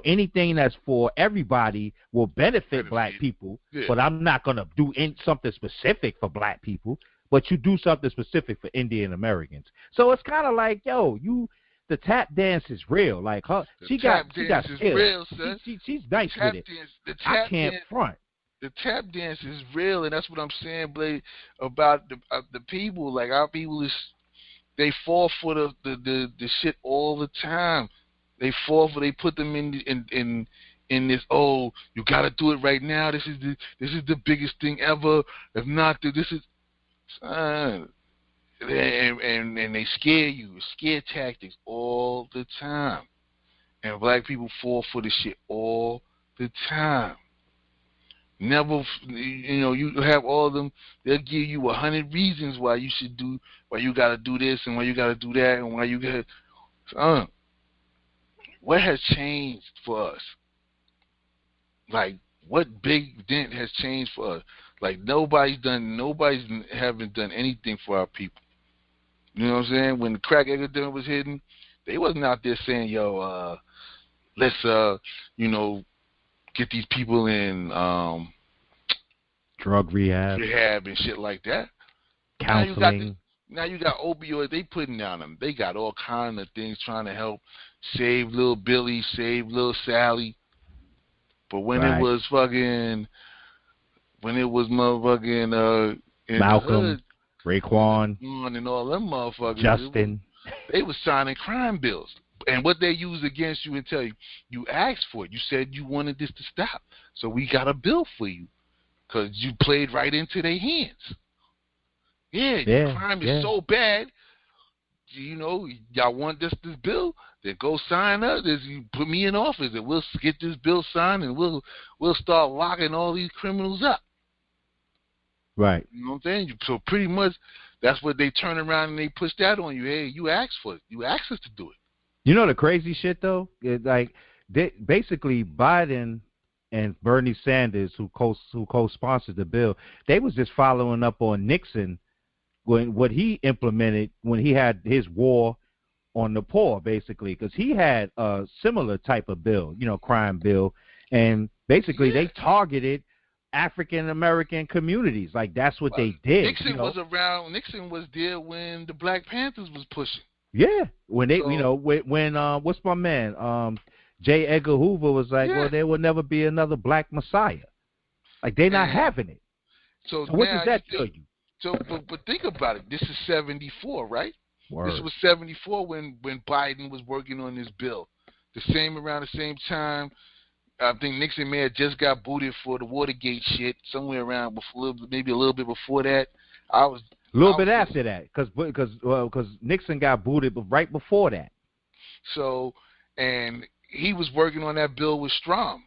Anything that's for everybody will benefit black people, but I'm not going to do something specific for black people, but you do something specific for Indian Americans. So it's kind of like, the tap dance is real. Like, she got skills. She's nice with it. I can't front. The tap dance is real, and that's what I'm saying, Blade, about the people. Like, our people they fall for the shit all the time. They put them in this, oh, you gotta do it right now. This is the biggest thing ever. If not, this is and they scare you. Scare tactics all the time. And black people fall for this shit all the time. Never, you have all of them. They'll give you 100 reasons why you gotta do this and why you gotta do that and why you gotta. What has changed for us? Like, what big dent has changed for us? Like, nobody's haven't done anything for our people. You know what I'm saying? When the crack epidemic was hitting, they wasn't out there saying, yo, let's get these people in drug rehab and shit like that. Counseling. Now you got opioids. They putting down them. They got all kind of things trying to help save little Billy, save little Sally. But when it was motherfucking in Malcolm, the hood, Raekwon, and all them motherfuckers, Justin, they was signing crime bills. And what they use against you and tell you, you asked for it. You said you wanted this to stop. So we got a bill for you because you played right into their hands. Crime is so bad. Y'all want this bill? Then go sign up. You put me in office, and we'll get this bill signed, and we'll start locking all these criminals up. Right. You know what I'm saying? So pretty much, that's what they turn around and they push that on you. Hey, you asked for it. You asked us to do it. You know the crazy shit though? Basically Biden and Bernie Sanders, who co-sponsored the bill, they was just following up on Nixon what he implemented when he had his war on the poor, basically, because he had a similar type of bill, crime bill, and basically they targeted African American communities. Like, that's what they did. Nixon was around. Nixon was there when the Black Panthers was pushing. Yeah, when they, when what's my man, J. Edgar Hoover was like, well, there will never be another black Messiah. Like, they're not having it. So what does that tell you? So, but think about it. This is 74, right? Word. This was 74 when Biden was working on this bill. Around the same time, I think Nixon may have just got booted for the Watergate shit somewhere around before, maybe a little bit before that. A little bit after that, because Nixon got booted right before that. So, and he was working on that bill with Strom.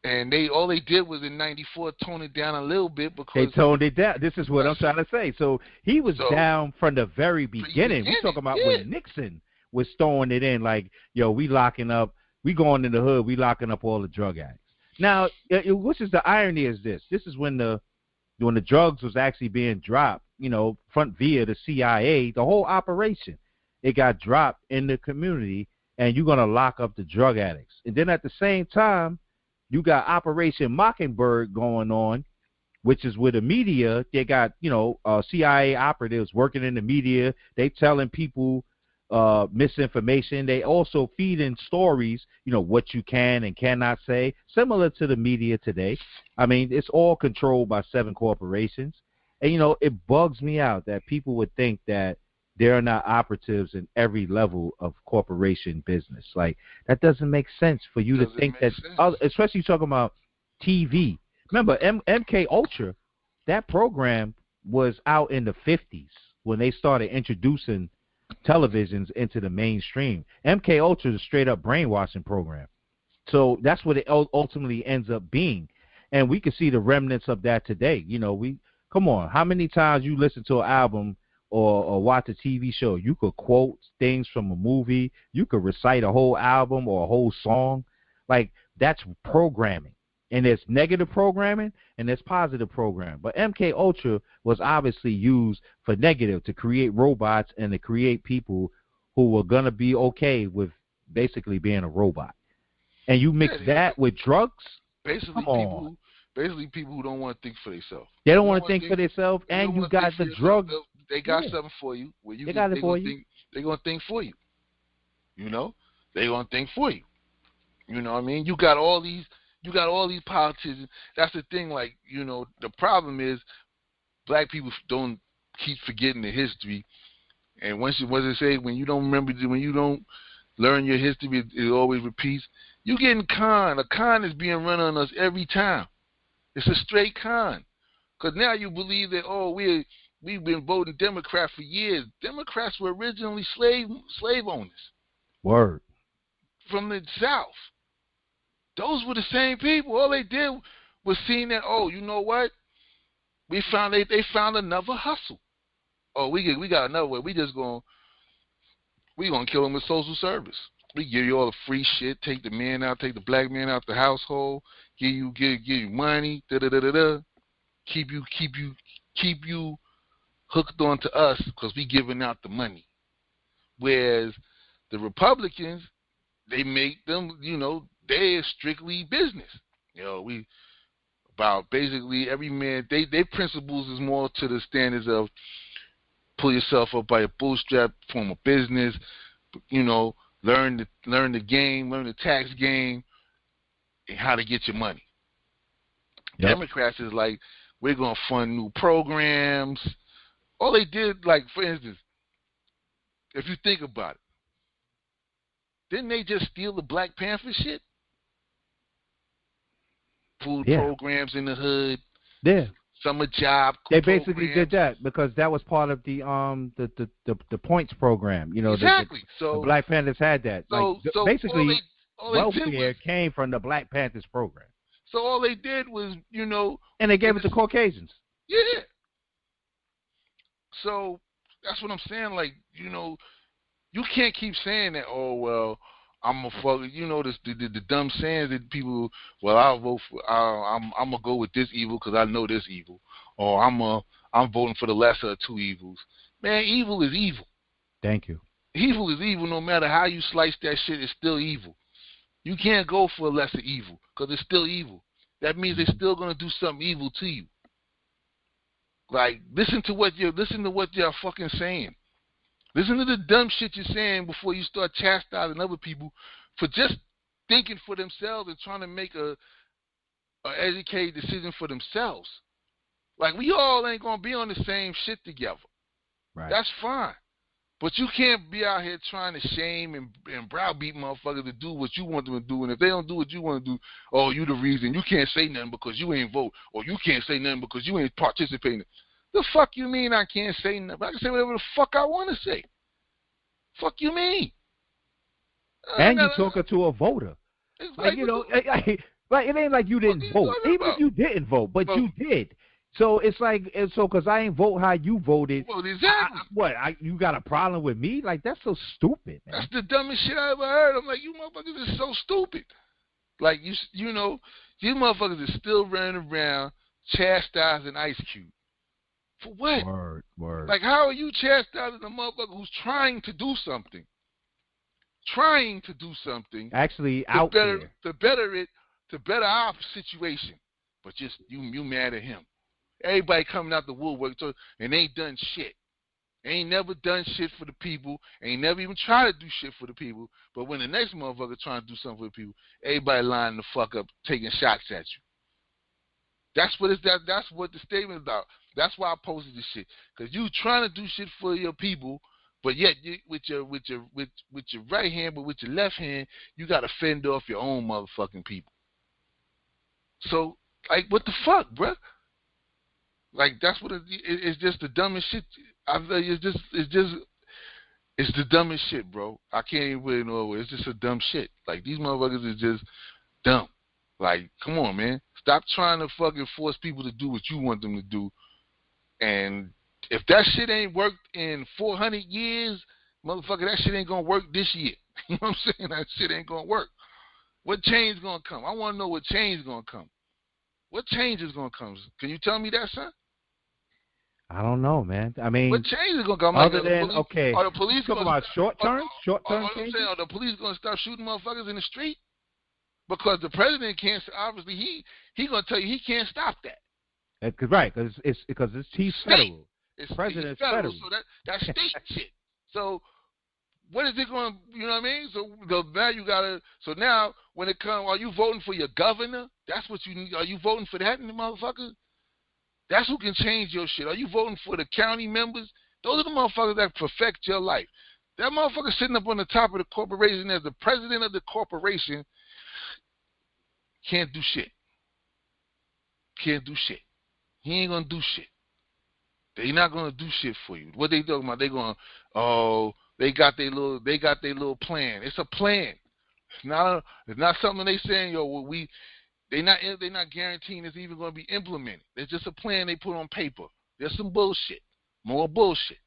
And all they did was in '94 tone it down a little bit because they toned it down. This is what I'm trying to say. So he was down from the very beginning. We talking about when Nixon was throwing it in, like, yo, we locking up, we going in the hood, we locking up all the drug addicts. Now, which is the irony is this? This is when the drugs was actually being dropped, front via the CIA, the whole operation, it got dropped in the community, and you're gonna lock up the drug addicts, and then at the same time. You got Operation Mockingbird going on, which is with the media. They got, CIA operatives working in the media. They telling people misinformation. They also feeding stories, what you can and cannot say, similar to the media today. I mean, it's all controlled by 7 corporations. And, it bugs me out that people would think that there are not operatives in every level of corporation business. Like, that doesn't make sense for you to think that, especially talking about TV. Remember, MK Ultra, that program was out in the 50s when they started introducing televisions into the mainstream. MK Ultra is a straight-up brainwashing program. So that's what it ultimately ends up being. And we can see the remnants of that today. Come on, how many times you listen to an album or watch a TV show, you could quote things from a movie, you could recite a whole album or a whole song. Like, that's programming. And there's negative programming and there's positive programming. But MK Ultra was obviously used for negative, to create robots and to create people who were going to be okay with basically being a robot. And you mix that with drugs? Basically, people who don't want to think for themselves. They don't want to think for themselves, and you got the drugs. They got something for you. Where you they got it for you. They're going to think for you. They're going to think for you. You know what I mean? You got all these politicians. That's the thing. Like, the problem is black people don't keep forgetting the history. And what does it say? When you don't learn your history, it always repeats. You getting con. A con is being run on us every time. It's a straight con. Because now you believe that, we've been voting Democrat for years. Democrats were originally slave owners. Word. From the South. Those were the same people. All they did was seeing that, you know what? They found another hustle. We got another way. We gonna kill them with social service. We give you all the free shit, take the man out, take the black man out the household, give you money, keep you hooked onto us because we giving out the money. Whereas the Republicans, they make them, they're strictly business. About basically every man, their principles is more to the standards of pull yourself up by your bootstrap, form a business, learn the game, learn the tax game, and how to get your money. Yep. Democrats is like, we're going to fund new programs. All they did, like, for instance, if you think about it, didn't they just steal the Black Panther shit? Food programs in the hood. Yeah. Summer job. They basically did that because that was part of the points program. Exactly. The Black Panthers had that. So basically, welfare came from the Black Panthers program. So all they did was, and they gave it to Caucasians. Yeah. So that's what I'm saying. Like, you can't keep saying that. I'm a fuck. The dumb sayings that people. Well, I'll vote for. I'm gonna go with this evil because I know this evil, or I'm voting for the lesser of two evils. Man, evil is evil. Thank you. Evil is evil, no matter how you slice that shit. It's still evil. You can't go for a lesser evil because it's still evil. That means they're still gonna do something evil to you. Like, listen to what you're fucking saying. Listen to the dumb shit you're saying before you start chastising other people for just thinking for themselves and trying to make a educated decision for themselves. Like, we all ain't gonna be on the same shit together. Right. That's fine. But you can't be out here trying to shame and browbeat motherfuckers to do what you want them to do. And if they don't do what you want to do, oh, you the reason. You can't say nothing because you ain't vote. Or you can't say nothing because you ain't participating. The fuck you mean I can't say nothing? I can say whatever the fuck I want to say. Fuck you mean? And you talking to a voter. Like, you know, like it ain't like you didn't vote. Even if you didn't vote, but you did. So it's like, because I ain't vote how you voted. Well, exactly. You got a problem with me? Like, that's so stupid, man. That's the dumbest shit I ever heard. I'm like, you motherfuckers are so stupid. Like, you know, you motherfuckers are still running around chastising Ice Cube. For what? Word. Like, how are you chastising a motherfucker who's trying to do something? Actually, to better our situation. But just you mad at him. Everybody coming out the woodwork and ain't done shit. Ain't never done shit for the people. Ain't never even tried to do shit for the people. But when the next motherfucker trying to do something for the people, everybody lining the fuck up, taking shots at you. That's what the statement is about. That's why I posted this shit. Because you trying to do shit for your people, but yet with your right hand, but with your left hand, you got to fend off your own motherfucking people. So, like, what the fuck, bruh? Like, that's what it's just the dumbest shit. It's the dumbest shit, bro. I can't even put it in no way. It's just a dumb shit. Like, these motherfuckers is just dumb. Like, come on, man. Stop trying to fucking force people to do what you want them to do. And if that shit ain't worked in 400 years, motherfucker, that shit ain't gonna work this year. You know what I'm saying? That shit ain't gonna work. What change gonna come? I want to know what change is gonna come. What change is gonna come? Can you tell me that, son? I don't know, man. I mean, what change is gonna come? Other than are the police talking about short term changes? Are the police gonna start shooting motherfuckers in the street? Because the president can't. Obviously, he gonna tell you he can't stop that. Right, because he's federal. It's President's federal, federal. So that's state shit. So what is it going to, you know what I mean? So now you got to, so now when it comes, are you voting for your governor? That's what you need. Are you voting for that, motherfucker? That's who can change your shit. Are you voting for the county members? Those are the motherfuckers that perfect your life. That motherfucker sitting up on the top of the corporation as the president of the corporation can't do shit. Can't do shit. He ain't going to do shit. They not going to do shit for you. What they talking about? They going, they got their little plan. It's a plan. It's not something they saying, they're not guaranteeing it's even going to be implemented. It's just a plan they put on paper. There's some bullshit. More bullshit.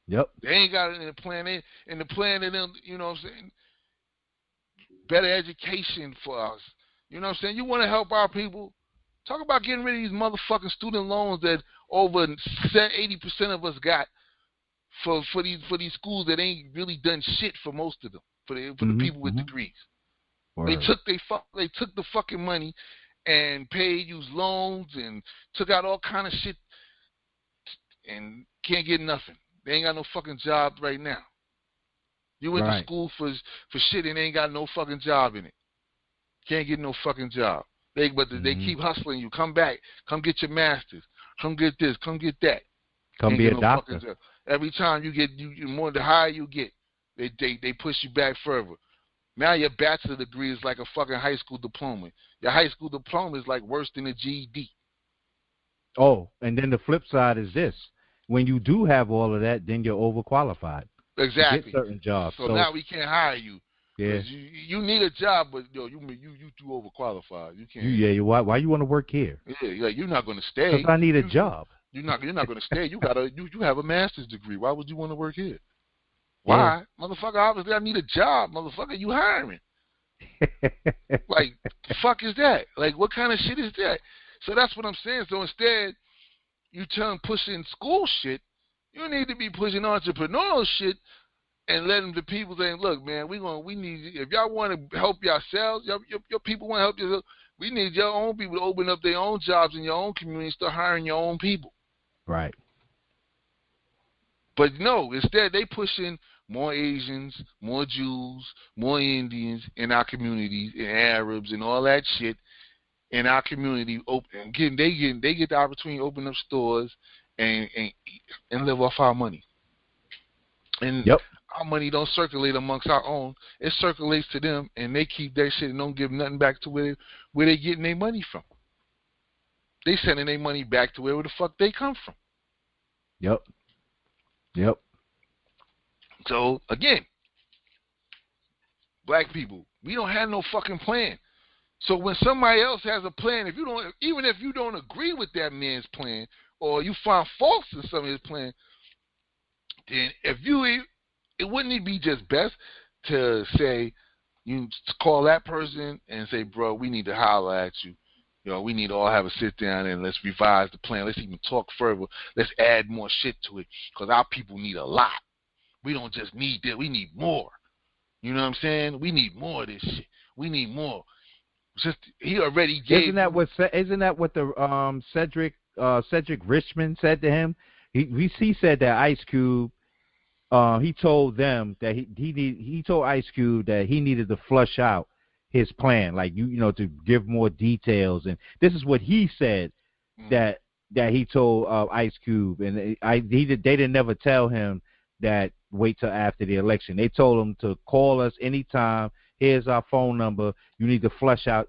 Yep. They ain't got it in the plan. In the plan of them, you know what I'm saying? Better education for us. You know what I'm saying? You want to help our people? Talk about getting rid of these motherfucking student loans that over 80% of us got for these schools that ain't really done shit for most of them, for the people with degrees. Word. They took the fucking money and paid, used loans and took out all kind of shit and can't get nothing. They ain't got no fucking job right now. You went to school for shit and ain't got no fucking job in it. Can't get no fucking job. They keep hustling you. Come back. Come get your master's. Come get this. Come get that. Come be a doctor. Every time you get more, the higher you get, they push you back further. Now your bachelor degree is like a fucking high school diploma. Your high school diploma is like worse than a GED. Oh, and then the flip side is this: when you do have all of that, then you're overqualified. Exactly. To get certain jobs. So now we can't hire you. Yeah. You need a job, but you too overqualified. You can't. Yeah. Why you want to work here? Yeah. You're not going to stay. Because I need a job. You're not going to stay. You have a master's degree. Why would you want to work here? Why, motherfucker? Obviously, I need a job, motherfucker. You hiring? Like, the fuck is that? Like, what kind of shit is that? So that's what I'm saying. So instead, you turn pushing school shit. You need to be pushing entrepreneurial shit. And letting the people say, look, man, we need, if y'all want to help yourselves, your people want to help yourselves, we need your own people to open up their own jobs in your own community and start hiring your own people. Right. But no, instead they pushing more Asians, more Jews, more Indians in our communities, and Arabs and all that shit in our community. They get the opportunity to open up stores and live off our money. And our money don't circulate amongst our own. It circulates to them, and they keep that shit and don't give nothing back to where they getting their money from. They sending their money back to where the fuck they come from. Yep. So again, black people, we don't have no fucking plan. So when somebody else has a plan, even if you don't agree with that man's plan, or you find faults in some of his plan, then it wouldn't be just best to say, you call that person and say, bro, we need to holler at you. You know, we need to all have a sit down and let's revise the plan. Let's even talk further. Let's add more shit to it because our people need a lot. We don't just need that. We need more. You know what I'm saying? We need more of this shit. We need more. Just he already gave. Isn't that what the Cedric Richmond said to him? He said that Ice Cube. He told them that he told Ice Cube that he needed to flush out his plan, like you know, to give more details. And this is what he said that he told Ice Cube, and they didn't never tell him that wait till after the election. They told him to call us anytime. Here's our phone number. You need to flesh out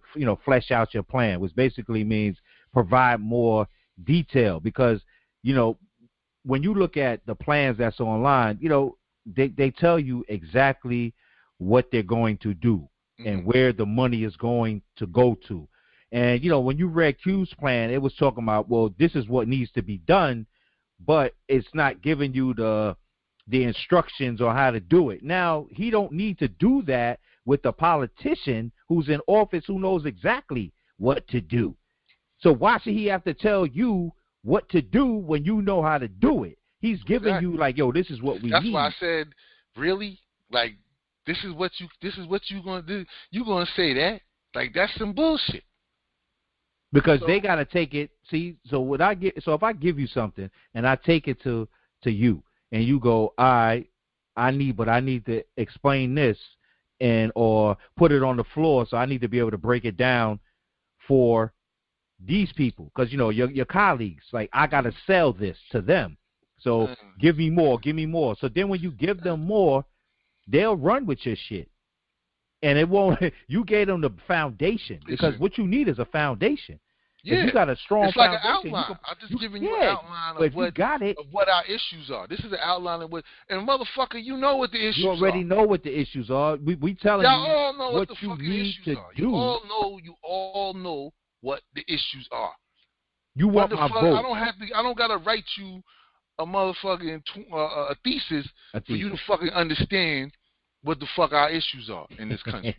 your plan, which basically means provide more detail, because when you look at the plans that's online, they tell you exactly what they're going to do and where the money is going to go to. And, when you read Q's plan, it was talking about, well, this is what needs to be done, but it's not giving you the instructions on how to do it. Now, he don't need to do that with a politician who's in office who knows exactly what to do. So why should he have to tell you what to do when you know how to do it? He's giving you like, yo, this is what we need. That's why I said, really? Like, this is what you gonna do? You gonna say that? Like, that's some bullshit. Because they gotta take it. See, so if I give you something and I take it to you and you go, I need to explain this or put it on the floor, so I need to be able to break it down for these people, because your colleagues, like, I gotta sell this to them, so give me more. So then when you give them more, they'll run with your shit, and it won't. You gave them the foundation, because what you need is a foundation. Yeah, if you got a strong it's like foundation. An outline. I'm just giving you an outline of what our issues are. This is an outline of what, and motherfucker, you know what the issues are. You already know what the issues are. We telling y'all all know what the you fucking need issues to are. do. You all know what the issues are. You want my vote? I don't gotta write you a motherfucking a thesis for you to fucking understand what the fuck our issues are in this country.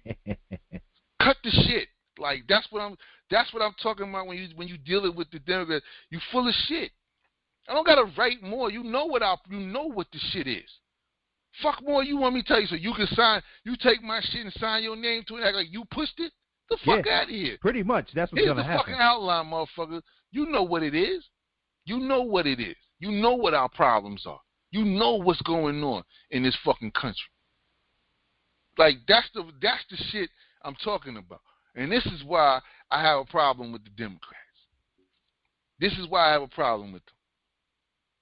Cut the shit. Like, that's what I'm talking about when you dealing with the Democrats. You full of shit. I don't gotta write more. You know what the shit is. Fuck more you want me to tell you so you can sign. You take my shit and sign your name to it, act like you pushed it. The fuck out of here. Pretty much. That's what's gonna happen. Here's the fucking outline, motherfucker. You know what it is. You know what it is. You know what our problems are. You know what's going on in this fucking country. Like, that's the shit I'm talking about. And this is why I have a problem with the Democrats. This is why I have a problem with them.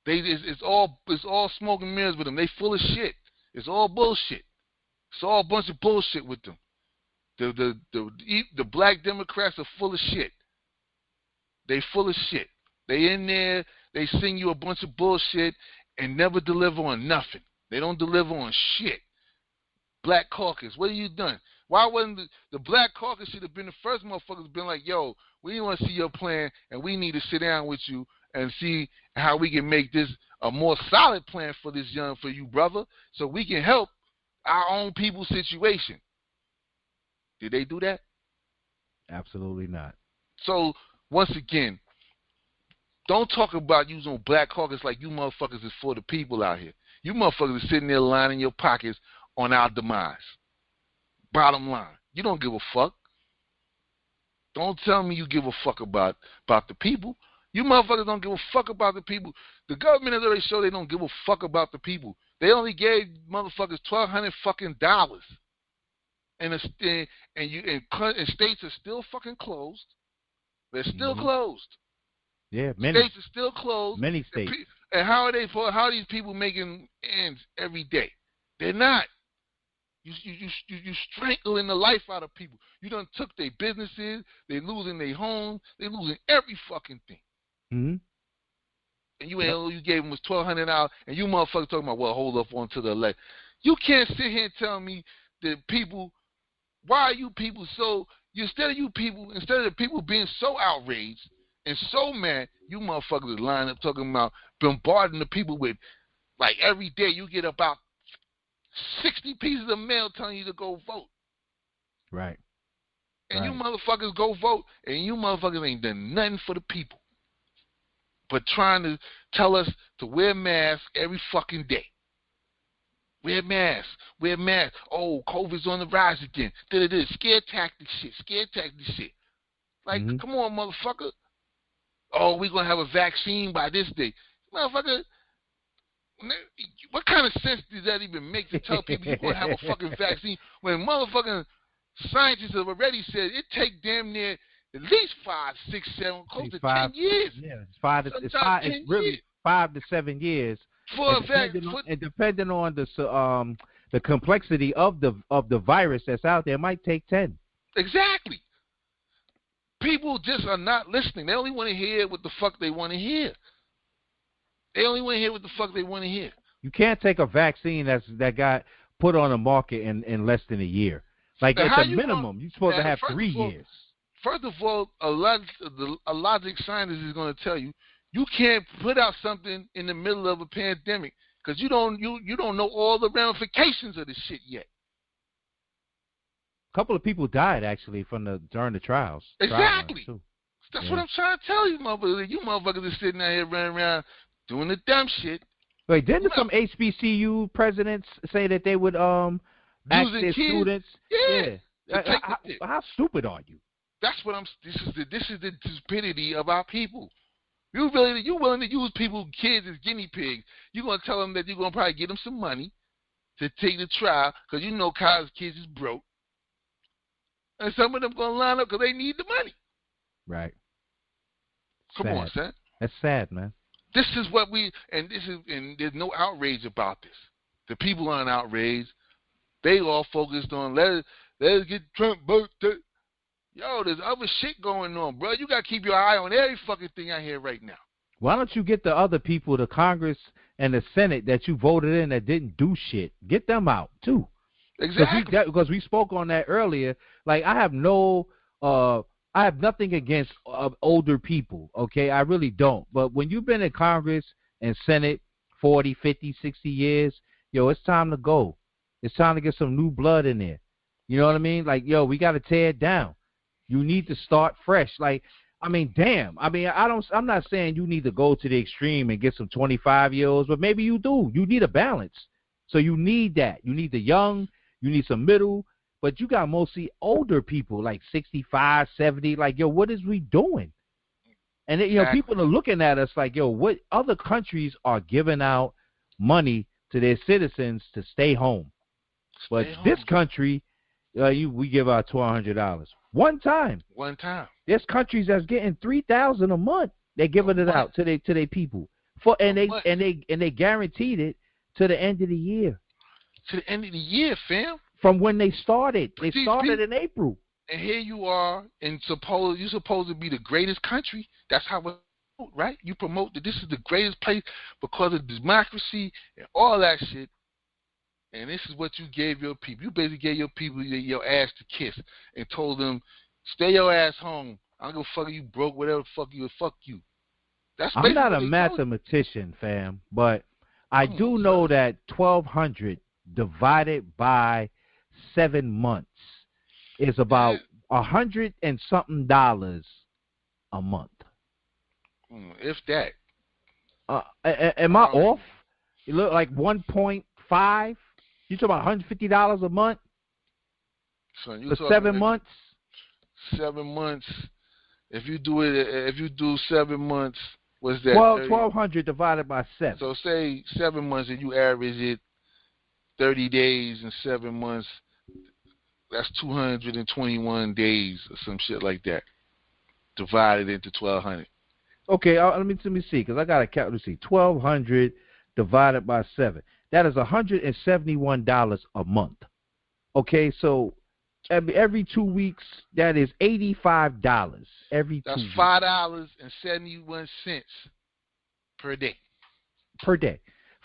It's all smoke and mirrors with them. They full of shit. It's all bullshit. It's all a bunch of bullshit with them. The black Democrats are full of shit. They full of shit. They in there, they sing you a bunch of bullshit and never deliver on nothing. They don't deliver on shit. Black Caucus, what have you done? Why wasn't the Black Caucus should have been the first motherfuckers been like, yo, we want to see your plan and we need to sit down with you and see how we can make this a more solid plan for you, brother, so we can help our own people's situation. Did they do that? Absolutely not. So, once again, don't talk about using Black Caucus like you motherfuckers is for the people out here. You motherfuckers are sitting there lining your pockets on our demise. Bottom line, you don't give a fuck. Don't tell me you give a fuck about the people. You motherfuckers don't give a fuck about the people. The government has already showed they don't give a fuck about the people. They only gave motherfuckers $1,200 fucking dollars, and states are still fucking closed. They're still closed. Yeah, many states are still closed. Many states. And how are these people making ends every day? They're not. You strangling the life out of people. You done took their businesses. They losing their homes. They losing every fucking thing. Mm-hmm. And you gave them was $1,200, and you motherfuckers talking about, well, hold up on to the left. You can't sit here and tell me that people. Why are you people so? Instead of the people being so outraged and so mad, you motherfuckers line up talking about bombarding the people with, like, every day you get about 60 pieces of mail telling you to go vote. Right. And you motherfuckers go vote, and you motherfuckers ain't done nothing for the people. But trying to tell us to wear masks every fucking day. Wear masks. Oh, COVID's on the rise again. Scare tactic shit. Like, come on, motherfucker. Oh, we're going to have a vaccine by this day. Motherfucker, what kind of sense does that even make to tell people you're going to have a fucking vaccine when motherfucking scientists have already said it take damn near at least 5, 6, 7, close to 10 years. Yeah, it's really 5 to 7 years. And depending on the complexity of the virus that's out there, it might take 10. Exactly. People just are not listening. They only want to hear what the fuck they want to hear. You can't take a vaccine that got put on the market in less than a year. Like, at the minimum, you're supposed to have 3 years. First of all, a logic scientist is going to tell you can't put out something in the middle of a pandemic because you don't know all the ramifications of this shit yet. A couple of people died actually during the trials. Exactly. That's what I'm trying to tell you, motherfuckers. You motherfuckers are sitting out here running around doing the dumb shit. Wait, didn't some HBCU presidents say that they would ask their students? Yeah. How stupid are you? That's what This is the stupidity of our people. You willing to use kids as guinea pigs? You're gonna tell them that you're gonna probably get them some money to take the trial because you know college kids is broke, and some of them gonna line up because they need the money. Right. Come on, son. That's sad, man. This is what and there's no outrage about this. The people aren't outraged. They all focused on let's get Trump voted. Yo, there's other shit going on, bro. You got to keep your eye on every fucking thing out here right now. Why don't you get the other people, the Congress and the Senate that you voted in that didn't do shit? Get them out, too. Exactly. Because we spoke on that earlier. Like, I have nothing against older people, okay? I really don't. But when you've been in Congress and Senate 40, 50, 60 years, yo, it's time to go. It's time to get some new blood in there. You know what I mean? Like, yo, we got to tear it down. You need to start fresh. Like, I mean, damn. I mean, I'm not saying you need to go to the extreme and get some 25-year-olds, but maybe you do. You need a balance. So you need that. You need the young. You need some middle. But you got mostly older people, like 65, 70. Like, yo, what is we doing? And, people are looking at us like, yo, what other countries are giving out money to their citizens to stay home? But this country, we give out $1,200. One time. There's countries that's getting $3,000 a month. They're giving it out to their people and they guaranteed it to the end of the year. To the end of the year, fam. From when they started. They started in April. And here you are, and you're supposed to be the greatest country. That's how it, right? You promote that this is the greatest place because of democracy and all that shit. And this is what you gave your people. You basically gave your people your ass to kiss and told them, stay your ass home. I don't give a fuck if you broke, whatever the fuck you, fuck you. I'm not a mathematician, fam, but I do know that 1,200 divided by 7 months is about $100 and something a month. If that. Am I off? You look like 1.5. You talking about $150 a month for 7 months? 7 months. If you do 7 months, what's that? 1,200 divided by 7. So say 7 months, and you average it 30 days and 7 months. That's 221 days or some shit like that, divided into 1,200. Okay, let me see, because I got to count. Let's see, 1,200 divided by 7. That is $171 a month. Okay, so every 2 weeks, that is $85 every 2 That's weeks. $5.71 per day. Per day.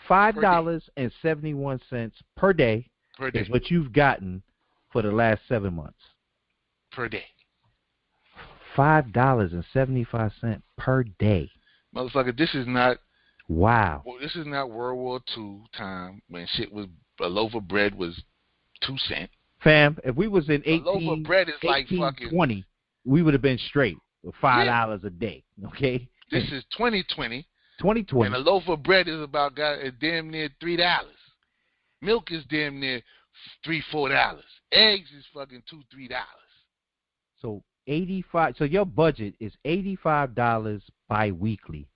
$5.71 per day is what you've gotten for the last 7 months. Per day. $5.75 per day. Motherfucker, this is not. Wow. Well, this is not World War II time when shit was, a loaf of bread was 2 cents. Fam, if we was in a loaf of bread is like fucking 20, we would have been straight with $5 a day. Okay. This is 2020. 2020. And a loaf of bread is about damn near $3. Milk is damn near $3-4. Eggs is fucking $2-3. So 85. So your budget is $85 bi-weekly.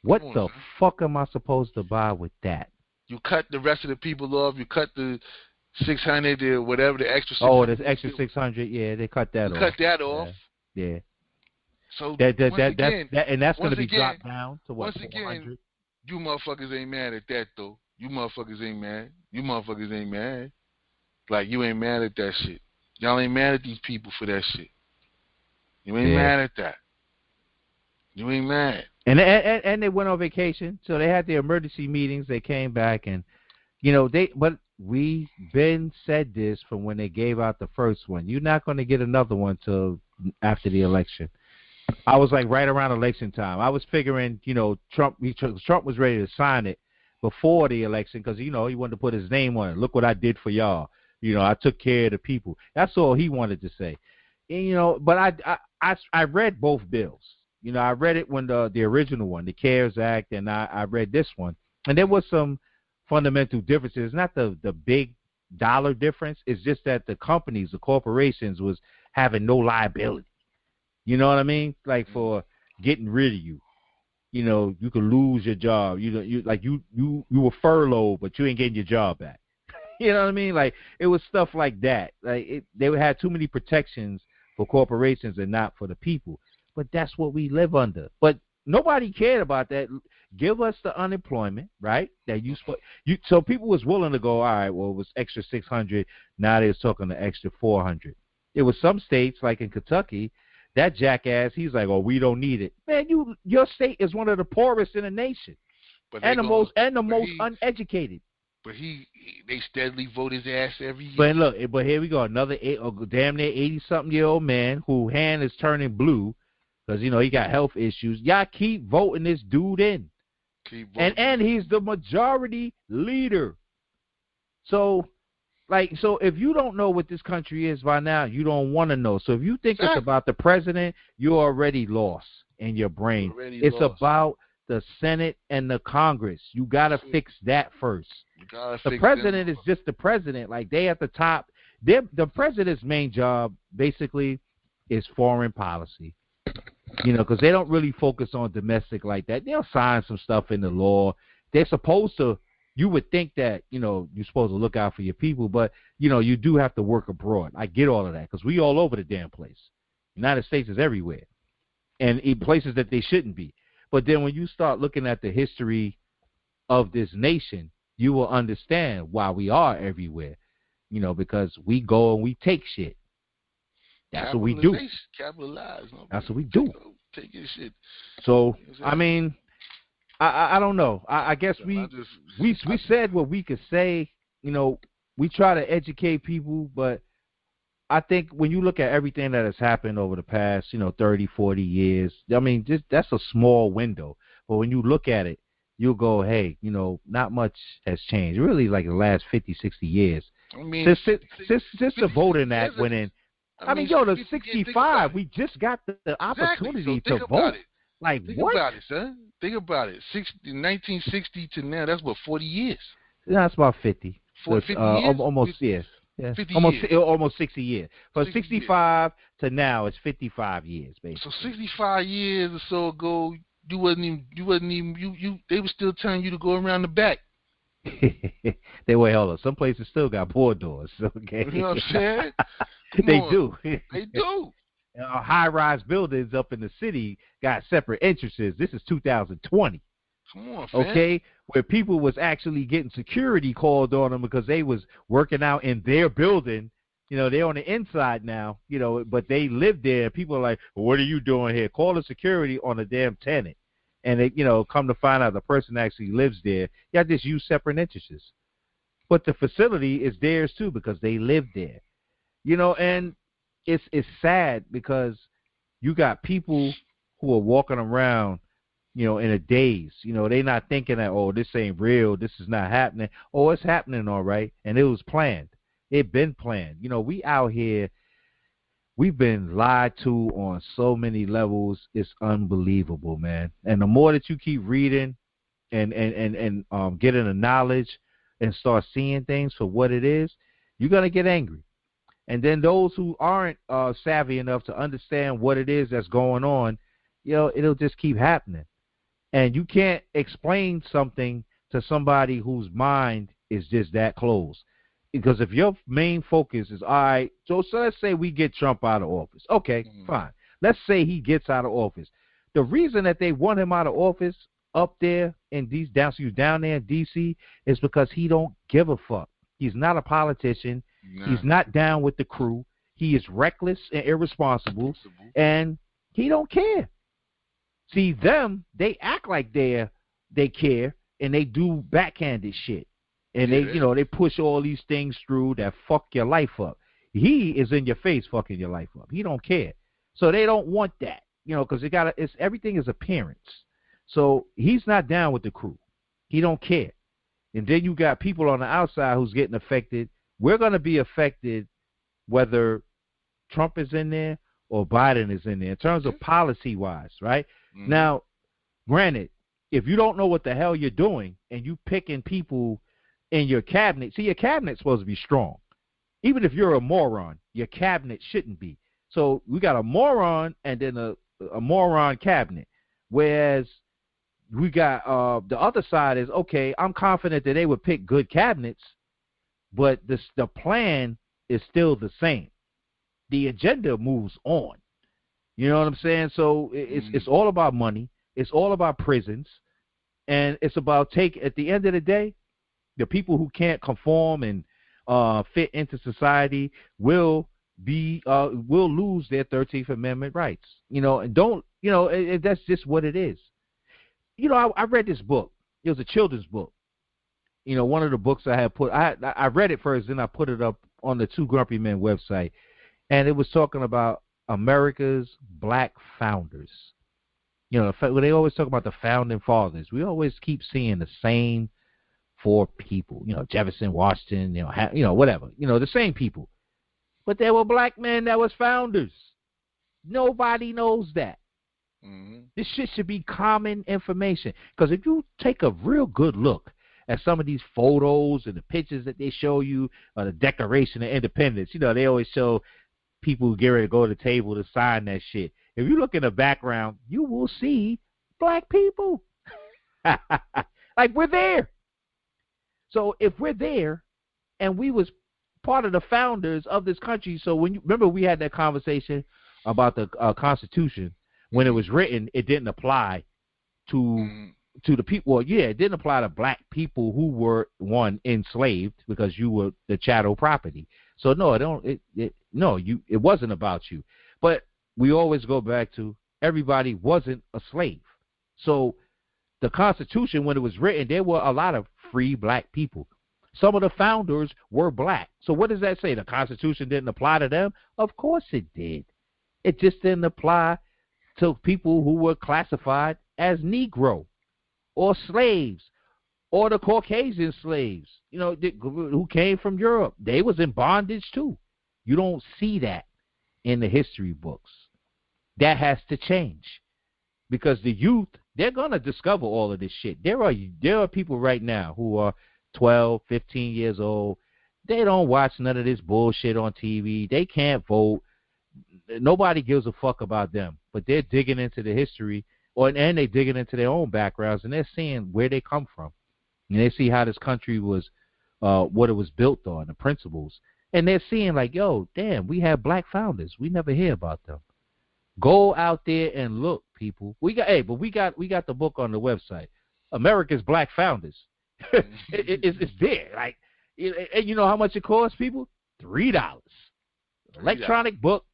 What the fuck am I supposed to buy with that? You cut the rest of the people off. You cut the 600 or whatever, the extra 600. Oh, this extra 600. Yeah, they cut that off. Cut that off. Yeah. So and that's going to be dropped down to what? Once again, you motherfuckers ain't mad at that though. You motherfuckers ain't mad. You motherfuckers ain't mad. Like you ain't mad at that shit. Y'all ain't mad at these people for that shit. You ain't mad at that. You ain't mad. And they went on vacation, so they had their emergency meetings. They came back, and but we been said this from when they gave out the first one. You're not going to get another one till after the election. I was like right around election time. I was figuring, Trump was ready to sign it before the election because he wanted to put his name on it. Look what I did for y'all. I took care of the people. That's all he wanted to say. And, but I read both bills. I read it when the original one, the CARES Act, and I read this one. And there was some fundamental differences. Not the big dollar difference. It's just that the companies, the corporations, was having no liability. You know what I mean? Like for getting rid of you. You could lose your job. You were furloughed, but you ain't getting your job back. You know what I mean? Like it was stuff like that. Like they had too many protections for corporations and not for the people. But that's what we live under. But nobody cared about that. Give us the unemployment, right? That so people was willing to go, all right, well, it was extra 600. Now they're talking the extra 400. There was some states, like in Kentucky, that jackass, he's like, oh, we don't need it. Man, your state is one of the poorest in the nation. And the most uneducated. But they steadily vote his ass every year. But look, here we go. Another damn near 80-something-year-old man whose hand is turning blue because, he got health issues. Y'all keep voting this dude in. And he's the majority leader. So if you don't know what this country is by now, you don't want to know. So if you think it's about the president, you're already lost in your brain. It's about the Senate and the Congress. You got to fix that first. The president is just the president. Like they at the top. The president's main job basically is foreign policy. Because they don't really focus on domestic like that. They'll sign some stuff in the law. They're supposed to. You would think that, you're supposed to look out for your people, but, you do have to work abroad. I get all of that because we all over the damn place. United States is everywhere and in places that they shouldn't be. But then when you start looking at the history of this nation, you will understand why we are everywhere, because we go and we take shit. That's what we do. Capitalize. That's what we do. Take your shit. So, I mean, I don't know. I guess we said what we could say. We try to educate people, but I think when you look at everything that has happened over the past, 30, 40 years, I mean, that's a small window. But when you look at it, you'll go, hey, not much has changed. Really, like the last 50, 60 years. I mean, since the Voting Act went in. The 65, we just got the opportunity to vote. Like, Think what? about it, son. Think about it. 1960 to now, that's what, 40 years? Yeah, that's about 50. 50 years? Almost, yes. Yeah. 50 almost 60 years. From 65 to now, it's 55 years, basically. So 65 years or so ago, they were still telling you to go around the back. Hold on. Some places still got poor doors. Okay. You know what I'm saying? They do. They do. High-rise buildings up in the city got separate entrances. This is 2020. Come on, fam. Okay, where people was actually getting security called on them because they was working out in their building. They're on the inside now, but they live there. People are like, well, what are you doing here? Call the security on a damn tenant. And they, come to find out the person actually lives there. Y'all just use separate entrances. But the facility is theirs too because they live there. And it's sad because you got people who are walking around, in a daze. They not thinking that, oh, this ain't real, this is not happening. Oh, it's happening all right, and it was planned. It been planned. We out here, we've been lied to on so many levels. It's unbelievable, man. And the more that you keep reading and getting the knowledge and start seeing things for what it is, you're gonna get angry. And then those who aren't savvy enough to understand what it is that's going on, it'll just keep happening. And you can't explain something to somebody whose mind is just that closed. Because if your main focus is, all right, so let's say we get Trump out of office. Okay, fine. Let's say he gets out of office. The reason that they want him out of office up there in down there in D.C. is because he don't give a fuck. He's not a politician. Nah. He's not down with the crew. He is reckless and irresponsible, and he don't care. See, they act like they care, and they do backhanded shit. And they push all these things through that fuck your life up. He is in your face fucking your life up. He don't care. So they don't want that, because everything is appearance. So he's not down with the crew. He don't care. And then you got people on the outside who's getting affected. We're going to be affected whether Trump is in there or Biden is in there in terms of policy-wise, right? Mm-hmm. Now, granted, if you don't know what the hell you're doing and you picking people in your cabinet, see, your cabinet's supposed to be strong. Even if you're a moron, your cabinet shouldn't be. So we got a moron and then a moron cabinet, whereas we got the other side is, okay, I'm confident that they would pick good cabinets, but the plan is still the same. The agenda moves on. You know what I'm saying? So it's all about money. It's all about prisons. And it's about at the end of the day, the people who can't conform and fit into society will lose their 13th Amendment rights. And that's just what it is. I read this book. It was a children's book. One of the books I had I read it first, then I put it up on the Two Grumpy Men website, and it was talking about America's black founders. When they always talk about the founding fathers, we always keep seeing the same four people. Jefferson, Washington, whatever. The same people. But there were black men that was founders. Nobody knows that. Mm-hmm. This shit should be common information. Because if you take a real good look at some of these photos and the pictures that they show you, the Declaration of Independence, they always show people who get ready to go to the table to sign that shit. If you look in the background, you will see black people. Like, we're there. So if we're there and we was part of the founders of this country, so remember we had that conversation about the Constitution. When it was written, it didn't apply to the people. Well, yeah, it didn't apply to black people who were enslaved because you were the chattel property. So no, it wasn't about you. But we always go back to everybody wasn't a slave. So the Constitution, when it was written, there were a lot of free black people. Some of the founders were black. So what does that say? The Constitution didn't apply to them? Of course it did. It just didn't apply to people who were classified as Negro or slaves or the Caucasian slaves, who came from Europe. They was in bondage too. You don't see that in the history books. That has to change because the youth, they're going to discover all of this shit. There are people right now who are 12, 15 years old. They don't watch none of this bullshit on TV. They can't vote. Nobody gives a fuck about them, but they're digging into the history, and they're digging into their own backgrounds, and they're seeing where they come from, and they see how this country was, what it was built on, the principles, and they're seeing like, yo, damn, we have black founders. We never hear about them. Go out there and look, people. We got the book on the website. America's Black Founders. It's there. Like, and you know how much it costs, people? $3. Electronic book,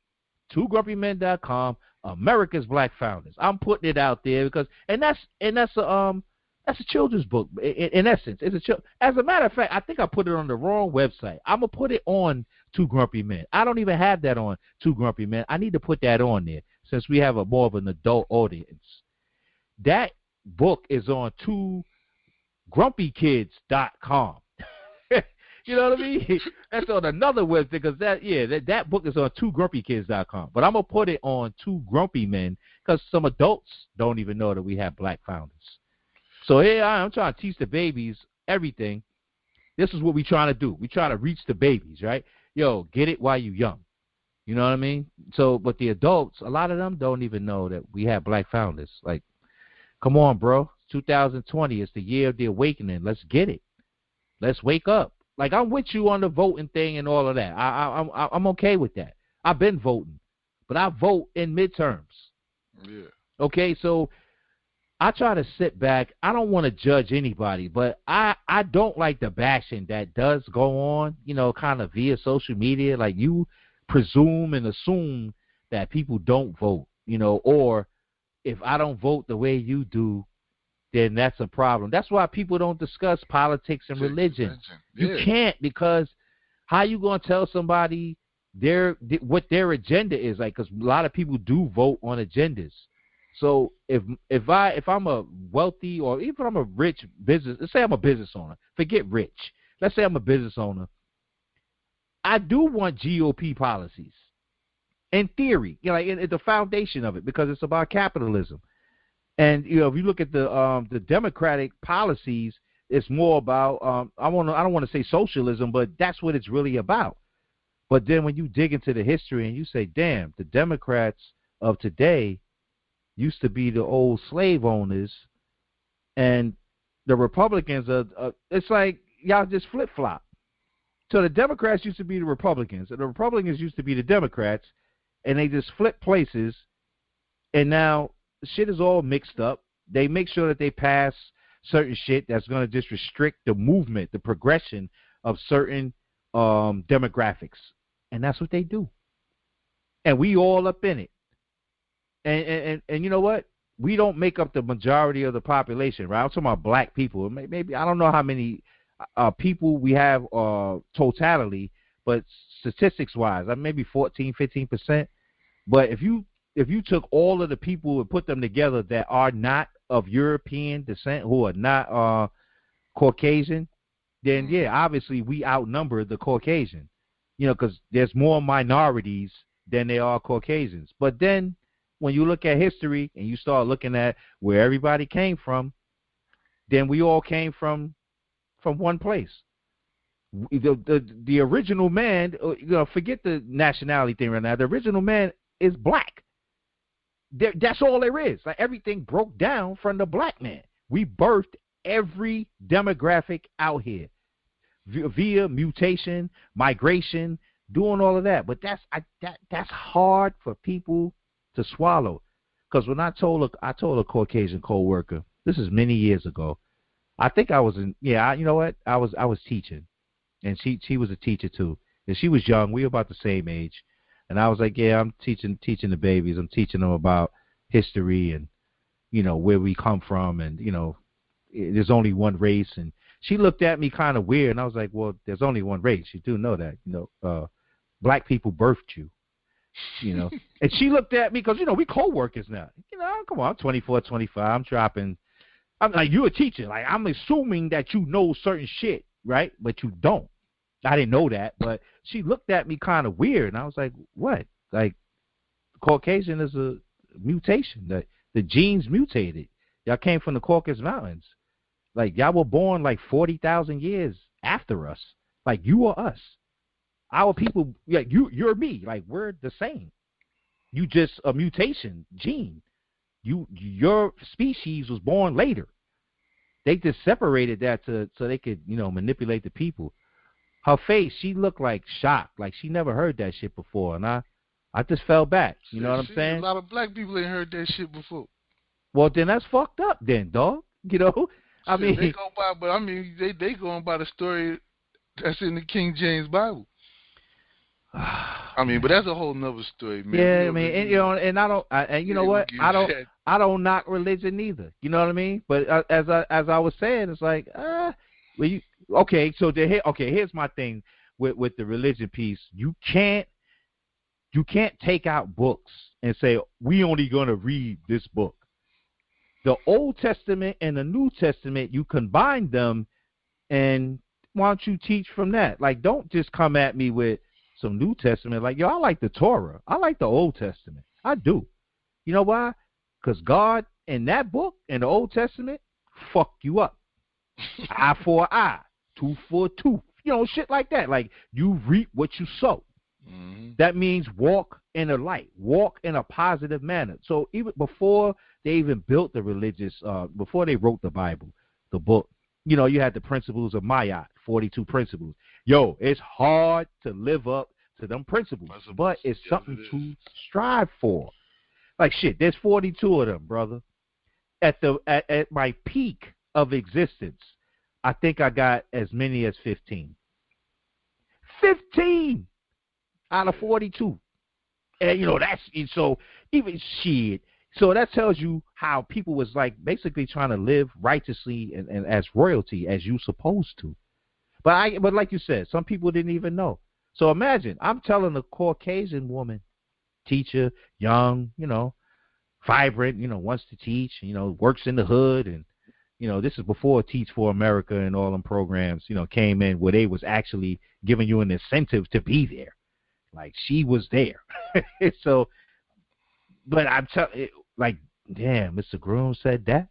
twogrumpymen.com. America's Black Founders. I'm putting it out there because, and that's a children's book. In essence, it's as a matter of fact, I think I put it on the wrong website. I'm gonna put it on Two Grumpy Men. I don't even have that on Two Grumpy Men. I need to put that on there since we have more of an adult audience. That book is on twogrumpykids.com. You know what I mean? That's on another website because that book is on twogrumpykids.com. But I'm gonna put it on Two Grumpy Men because some adults don't even know that we have black founders. So here I'm trying to teach the babies everything. This is what we're trying to do. We're trying to reach the babies, right? Yo, get it while you're young. You know what I mean? So, but the adults, a lot of them don't even know that we have black founders. Like, come on, bro. 2020 is the year of the awakening. Let's get it. Let's wake up. Like, I'm with you on the voting thing and all of that. I'm okay with that. I've been voting, but I vote in midterms. Yeah. Okay, so I try to sit back. I don't want to judge anybody, but I don't like the bashing that does go on, you know, kind of via social media. Like, you presume and assume that people don't vote, you know, or if I don't vote the way you do, then that's a problem. That's why people don't discuss politics and religion. Yeah. You can't, because how you going to tell somebody what their agenda is? Like, because a lot of people do vote on agendas. So if I'm a wealthy, or even if I'm a rich business, let's say I'm a business owner. Forget rich. Let's say I'm a business owner. I do want GOP policies. In theory, you know, like in the foundation of it, because it's about capitalism. And you know, if you look at the Democratic policies, it's more about I don't want to say socialism, but that's what it's really about. But then when you dig into the history and you say, damn, the Democrats of today used to be the old slave owners, and the Republicans it's like y'all just flip-flop. So the Democrats used to be the Republicans, and the Republicans used to be the Democrats, and they just flip places, and now shit is all mixed up. They make sure that they pass certain shit that's going to just restrict the movement, the progression of certain demographics, and that's what they do. And we all up in it. And you know what? We don't make up the majority of the population, right? I'm talking about black people. Maybe I don't know how many people we have totality, but statistics-wise, maybe 14, 15%. But if you took all of the people and put them together that are not of European descent, who are not Caucasian, then yeah, obviously we outnumber the Caucasian, you know, because there's more minorities than there are Caucasians. But then when you look at history and you start looking at where everybody came from, then we all came from one place. The original man, you know, forget the nationality thing right now. The original man is black. That's all there is. Like, everything broke down from the black man. We birthed every demographic out here via mutation, migration, doing all of that. But that's hard for people to swallow. Because when I told a Caucasian coworker, this is many years ago. I think I was you know what? I was teaching, and she was a teacher too, and she was young. We were about the same age. And I was like, yeah, I'm teaching the babies. I'm teaching them about history and, you know, where we come from. And, you know, there's only one race. And she looked at me kind of weird. And I was like, well, there's only one race. You do know that, you know, black people birthed you, you know. And she looked at me because, you know, we co-workers now. You know, come on, I'm 24, 25. I'm like, you're a teacher. Like, I'm assuming that you know certain shit, right? But you don't. I didn't know that, but she looked at me kind of weird, and I was like, what? Like, Caucasian is a mutation. The genes mutated. Y'all came from the Caucasus Mountains. Like, y'all were born like 40,000 years after us. Like, you are us. Our people, like, you're me. Like, we're the same. You just a mutation gene. Your species was born later. They just separated that so they could, you know, manipulate the people. Her face, she looked like shocked, like she never heard that shit before. And I I just fell back. You know what I'm saying? A lot of black people ain't heard that shit before. Well, then that's fucked up, then, dog. You know, I mean, they go by, but I mean, they going by the story that's in the King James Bible. I mean, but that's a whole nother story, man. Yeah, I mean, and, you know, and I don't, and you know what? I don't knock religion either. You know what I mean? But as I was saying, it's like, well, you okay? So here's my thing with the religion piece. You can't take out books and say we only gonna read this book. The Old Testament and the New Testament, you combine them, and why don't you teach from that? Like, don't just come at me with some New Testament. Like, yo, I like the Torah. I like the Old Testament. I do. You know why? Because God in that book, in the Old Testament, fucked you up. Eye for eye, tooth for tooth. You know, shit like that. Like, you reap what you sow. Mm-hmm. That means walk in the light, walk in a positive manner. So even before they even built the religious, before they wrote the Bible, the book, you know, you had the principles of Mayat, 42 principles. Yo, it's hard to live up to them principles, but it's something to strive for. Like, shit, there's 42 of them, brother. At my peak of existence, I think I got as many as 15. 15 out of 42. And, you know, that's, so even shit. So that tells you how people was, like, basically trying to live righteously and as royalty as you supposed to. But like you said, some people didn't even know. So imagine, I'm telling a Caucasian woman, teacher, young, you know, vibrant, you know, wants to teach, you know, works in the hood. And, you know, this is before Teach for America and all them programs, you know, came in where they was actually giving you an incentive to be there. Like, she was there. So, but I'm telling, like, damn, Mr. Grooms said that.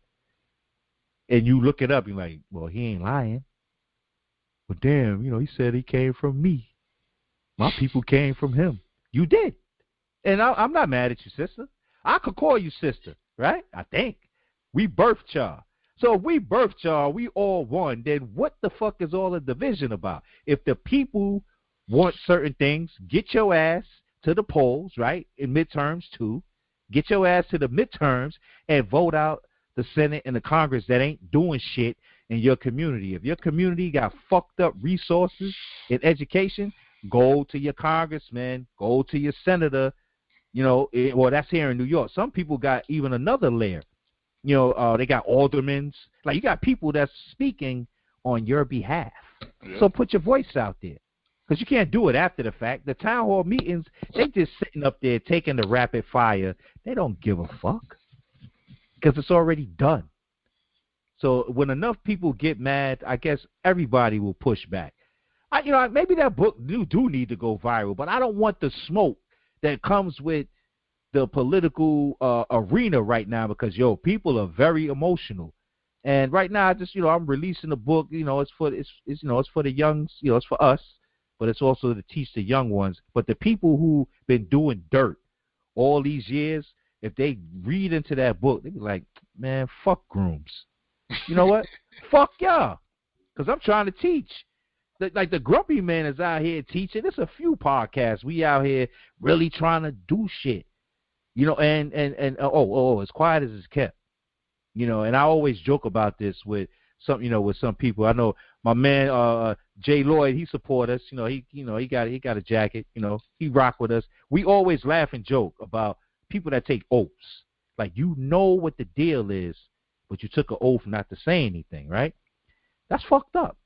And you look it up, you're like, well, he ain't lying. But damn, you know, he said he came from me. My people came from him. You did. And I'm not mad at you, sister. I could call you sister, right? I think. We birthed y'all. So if we birthed y'all, we all one, then what the fuck is all the division about? If the people want certain things, get your ass to the polls, right? In midterms too. Get your ass to the midterms and vote out the Senate and the Congress that ain't doing shit in your community. If your community got fucked up resources in education, go to your congressman, go to your senator. You know, well, that's here in New York. Some people got even another layer. You know, they got aldermen. Like, you got people that's speaking on your behalf. Yeah. So put your voice out there. Because you can't do it after the fact. The town hall meetings, they just sitting up there taking the rapid fire. They don't give a fuck. Because it's already done. So when enough people get mad, I guess everybody will push back. You know, maybe that book do need to go viral, but I don't want the smoke that comes with the political arena right now, because, yo, people are very emotional. And right now, I just, you know, I'm releasing the book. You know, it's for the youngs. You know, it's for us, but it's also to teach the young ones. But the people who been doing dirt all these years, if they read into that book, they be like, man, fuck Grooms. You know what? Fuck y'all, because I'm trying to teach. Like, the Grumpy Man is out here teaching. There's a few podcasts. We out here really trying to do shit. You know, and as quiet as it's kept. You know, and I always joke about this with some people. I know my man Jay Lloyd, he support us. You know, he got a jacket. You know, he rock with us. We always laugh and joke about people that take oaths. Like, you know what the deal is, but you took an oath not to say anything, right? That's fucked up.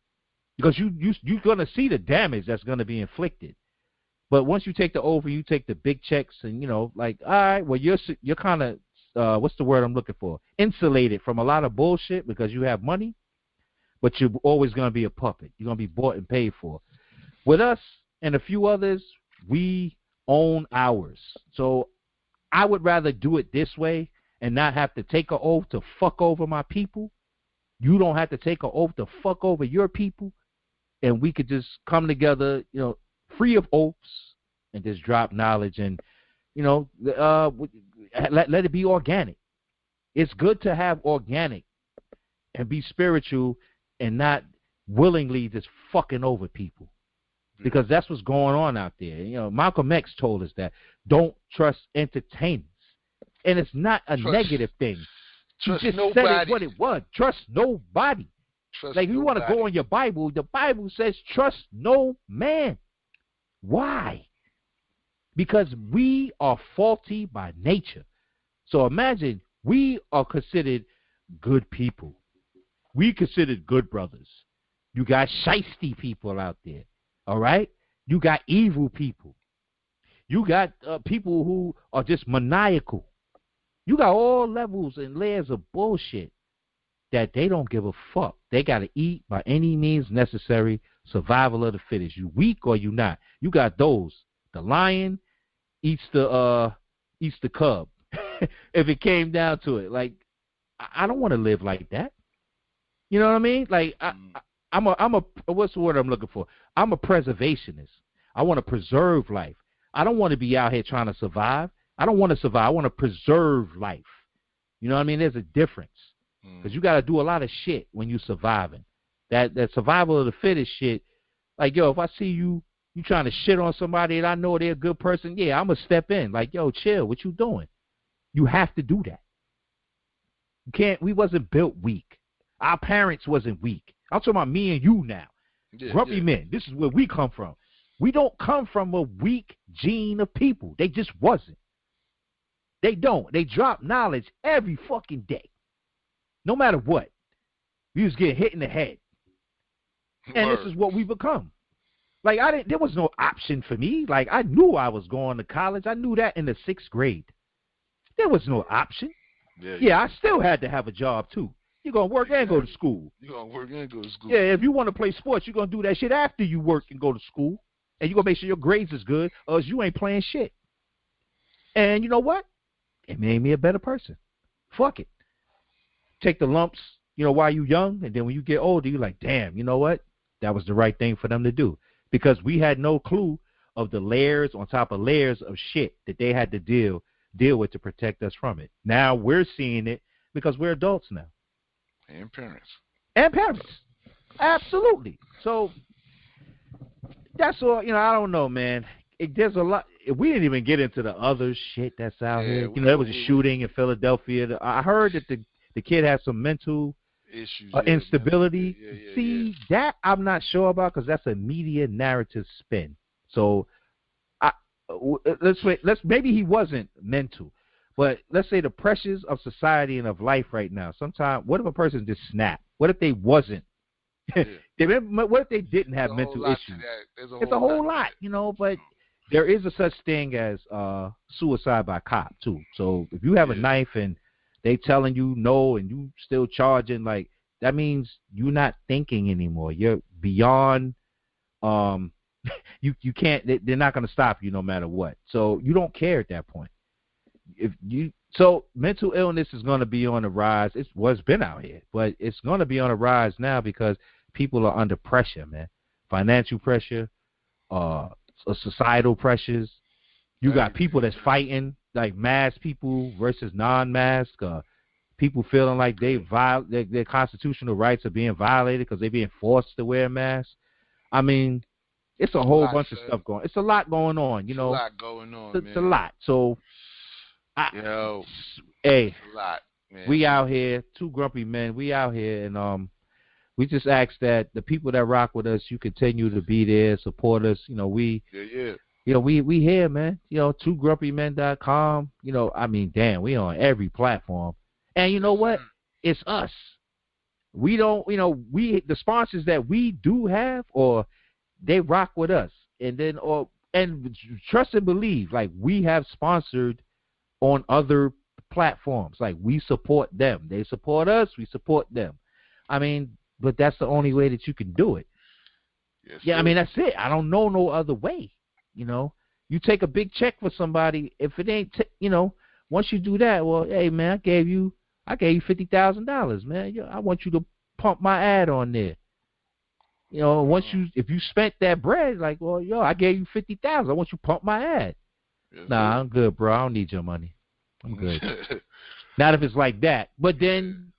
Because you're going to see the damage that's going to be inflicted. But once you take the oath and you take the big checks and, you know, like, all right, well, you're kind of, what's the word I'm looking for? Insulated from a lot of bullshit because you have money, but you're always going to be a puppet. You're going to be bought and paid for. With us and a few others, we own ours. So I would rather do it this way and not have to take an oath to fuck over my people. You don't have to take an oath to fuck over your people. And we could just come together, you know, free of oaths, and just drop knowledge and, you know, let it be organic. It's good to have organic and be spiritual and not willingly just fucking over people. because that's what's going on out there. You know, Malcolm X told us that don't trust entertainers, and it's not a negative thing. Trust just nobody. said it what it was. Trust nobody. Like you want to go in your Bible, the Bible says trust no man. Why? Because we are faulty by nature. So imagine we are considered good people. We considered good brothers. You got shiesty people out there. All right? You got evil people. You got people who are just maniacal. You got all levels and layers of bullshit that they don't give a fuck. They got to eat by any means necessary, survival of the fittest. You weak or you not. You got those. The lion eats the cub. If it came down to it. Like, I don't want to live like that. You know what I mean? Like, I'm a what's the word I'm looking for? I'm a preservationist. I want to preserve life. I don't want to be out here trying to survive. I don't want to survive. I want to preserve life. You know what I mean? There's a difference. Because you got to do a lot of shit when you're surviving. That survival of the fittest shit, like, yo, if I see you trying to shit on somebody and I know they're a good person, yeah, I'm going to step in. Like, yo, chill, what you doing? You have to do that. You can't, we wasn't built weak. Our parents wasn't weak. I'm talking about me and you now. Grumpy men, this is where we come from. We don't come from a weak gene of people. They just wasn't. They don't. They drop knowledge every fucking day. No matter what. We was getting hit in the head. And this is what we become. Like, there was no option for me. Like, I knew I was going to college. I knew that in the 6th grade. There was no option. Yeah, I still had to have a job, too. You're going to work and go to school. You're going to work and go to school. Yeah, if you want to play sports, you're going to do that shit after you work and go to school. And you're going to make sure your grades is good, or else you ain't playing shit. And you know what? It made me a better person. Fuck it. Take the lumps, while you're young, and then when you get older, you're like, damn, you know what? That was the right thing for them to do. Because we had no clue of the layers on top of layers of shit that they had to deal with to protect us from it. Now we're seeing it because we're adults now. And parents. Absolutely. So that's all, I don't know, man. There's a lot. We didn't even get into the other shit that's out here. There was a shooting in Philadelphia. I heard that the kid had some mental issues, instability. See, that I'm not sure about because that's a media narrative spin. So let's maybe he wasn't mental, but let's say the pressures of society and of life right now. Sometimes, what if a person just snapped? What if they wasn't? What if they didn't have mental issues? It's a whole lot, but there is a such thing as suicide by cop too. So if you have a knife and they telling you no and you still charging, like, that means you're not thinking anymore. You're beyond you can't, they're not going to stop you no matter what. So you don't care at that point. So mental illness is going to be on the rise. It's been out here, but it's going to be on the rise now because people are under pressure, man. Financial pressure, societal pressures. You got people that's fighting, like masked people versus non-masked. People feeling like their constitutional rights are being violated because they're being forced to wear a mask. I mean, it's a whole bunch of stuff going. It's a lot going on, It's a lot going on, man. It's a lot. So, it's a lot, man. We out here, two grumpy men. We out here, and we just ask that the people that rock with us, you continue to be there, support us. We here, man. twogrumpymen.com. I mean, damn, we on every platform. And you know what? It's us. We don't, the sponsors that we do have, or they rock with us. And trust and believe, like, we have sponsored on other platforms. Like, we support them. They support us. We support them. I mean, but that's the only way that you can do it. Yes, I mean, that's it. I don't know no other way. You take a big check for somebody. If it ain't, once you do that, well, hey, man, I gave you $50,000, man. I want you to pump my ad on there. If you spent that bread, like, well, I gave you $50,000. I want you to pump my ad. Yes, nah, I'm good, bro. I don't need your money. I'm good. Not if it's like that. But then,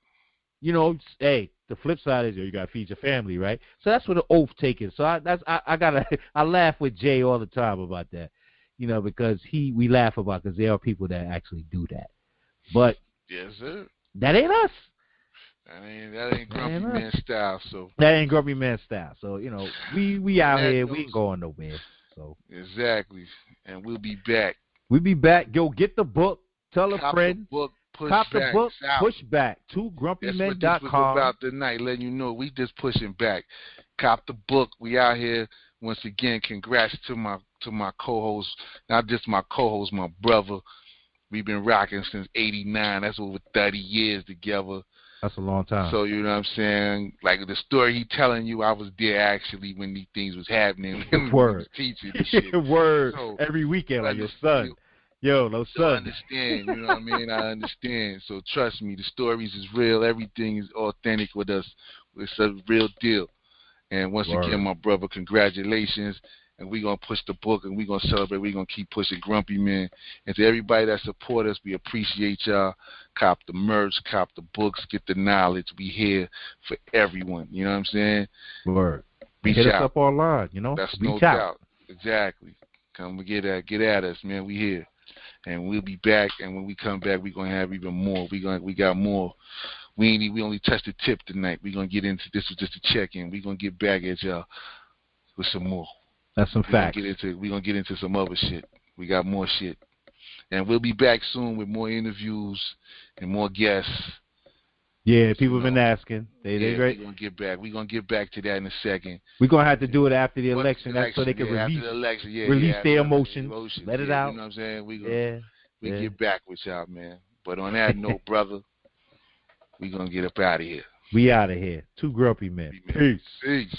hey, the flip side is you gotta feed your family, right? So that's what an oath taking. So I laugh with Jay all the time about that, because we laugh about because there are people that actually do that, but yes, sir. That ain't us. That ain't Grumpy Man style. So that ain't Grumpy Man style. So we out here, we ain't going nowhere. So exactly, and we'll be back. We'll be back. Go get the book. Tell a friend. The book. Cop the book. Pushback. 2grumpymen.com. That's what this was about tonight. Letting you know we just pushing back. Cop the book. We out here once again. Congrats to my co-host. Not just my co-host, my brother. We've been rocking since '89. That's over 30 years together. That's a long time. So, you know what I'm saying? Like the story he telling you, I was there actually when these things was happening. Word. He was teaching and shit. Word. So, every weekend, like your son. No son. I understand, you know what I mean? I understand. So trust me, the stories is real. Everything is authentic with us. It's a real deal. And once again, my brother, congratulations. And we're going to push the book, and we're going to celebrate. We're going to keep pushing Grumpy Man. And to everybody that support us, we appreciate y'all. Cop the merch, cop the books, get the knowledge. We here for everyone. You know what I'm saying? Word. Reach Hit out. us up online, That's Reach no out. doubt. Exactly. Come get at us, man. We here. And we'll be back. And when we come back, we're going to have even more. We got more. We only touched the tip tonight. We're going to get into this. Was just a check-in. We're going to get back at y'all with some more. That's some facts. We're going to get into some other shit. We got more shit. And we'll be back soon with more interviews and more guests. Yeah, people have been asking. We're going to get back. We're going to get back to that in a second. We're going to have to do it after the election. That's so they can release their emotions. Let it out. You know what I'm saying? We get back with y'all, man. But on that note, brother, we're going to get up out of here. We out of here. 2grumpy men. Peace.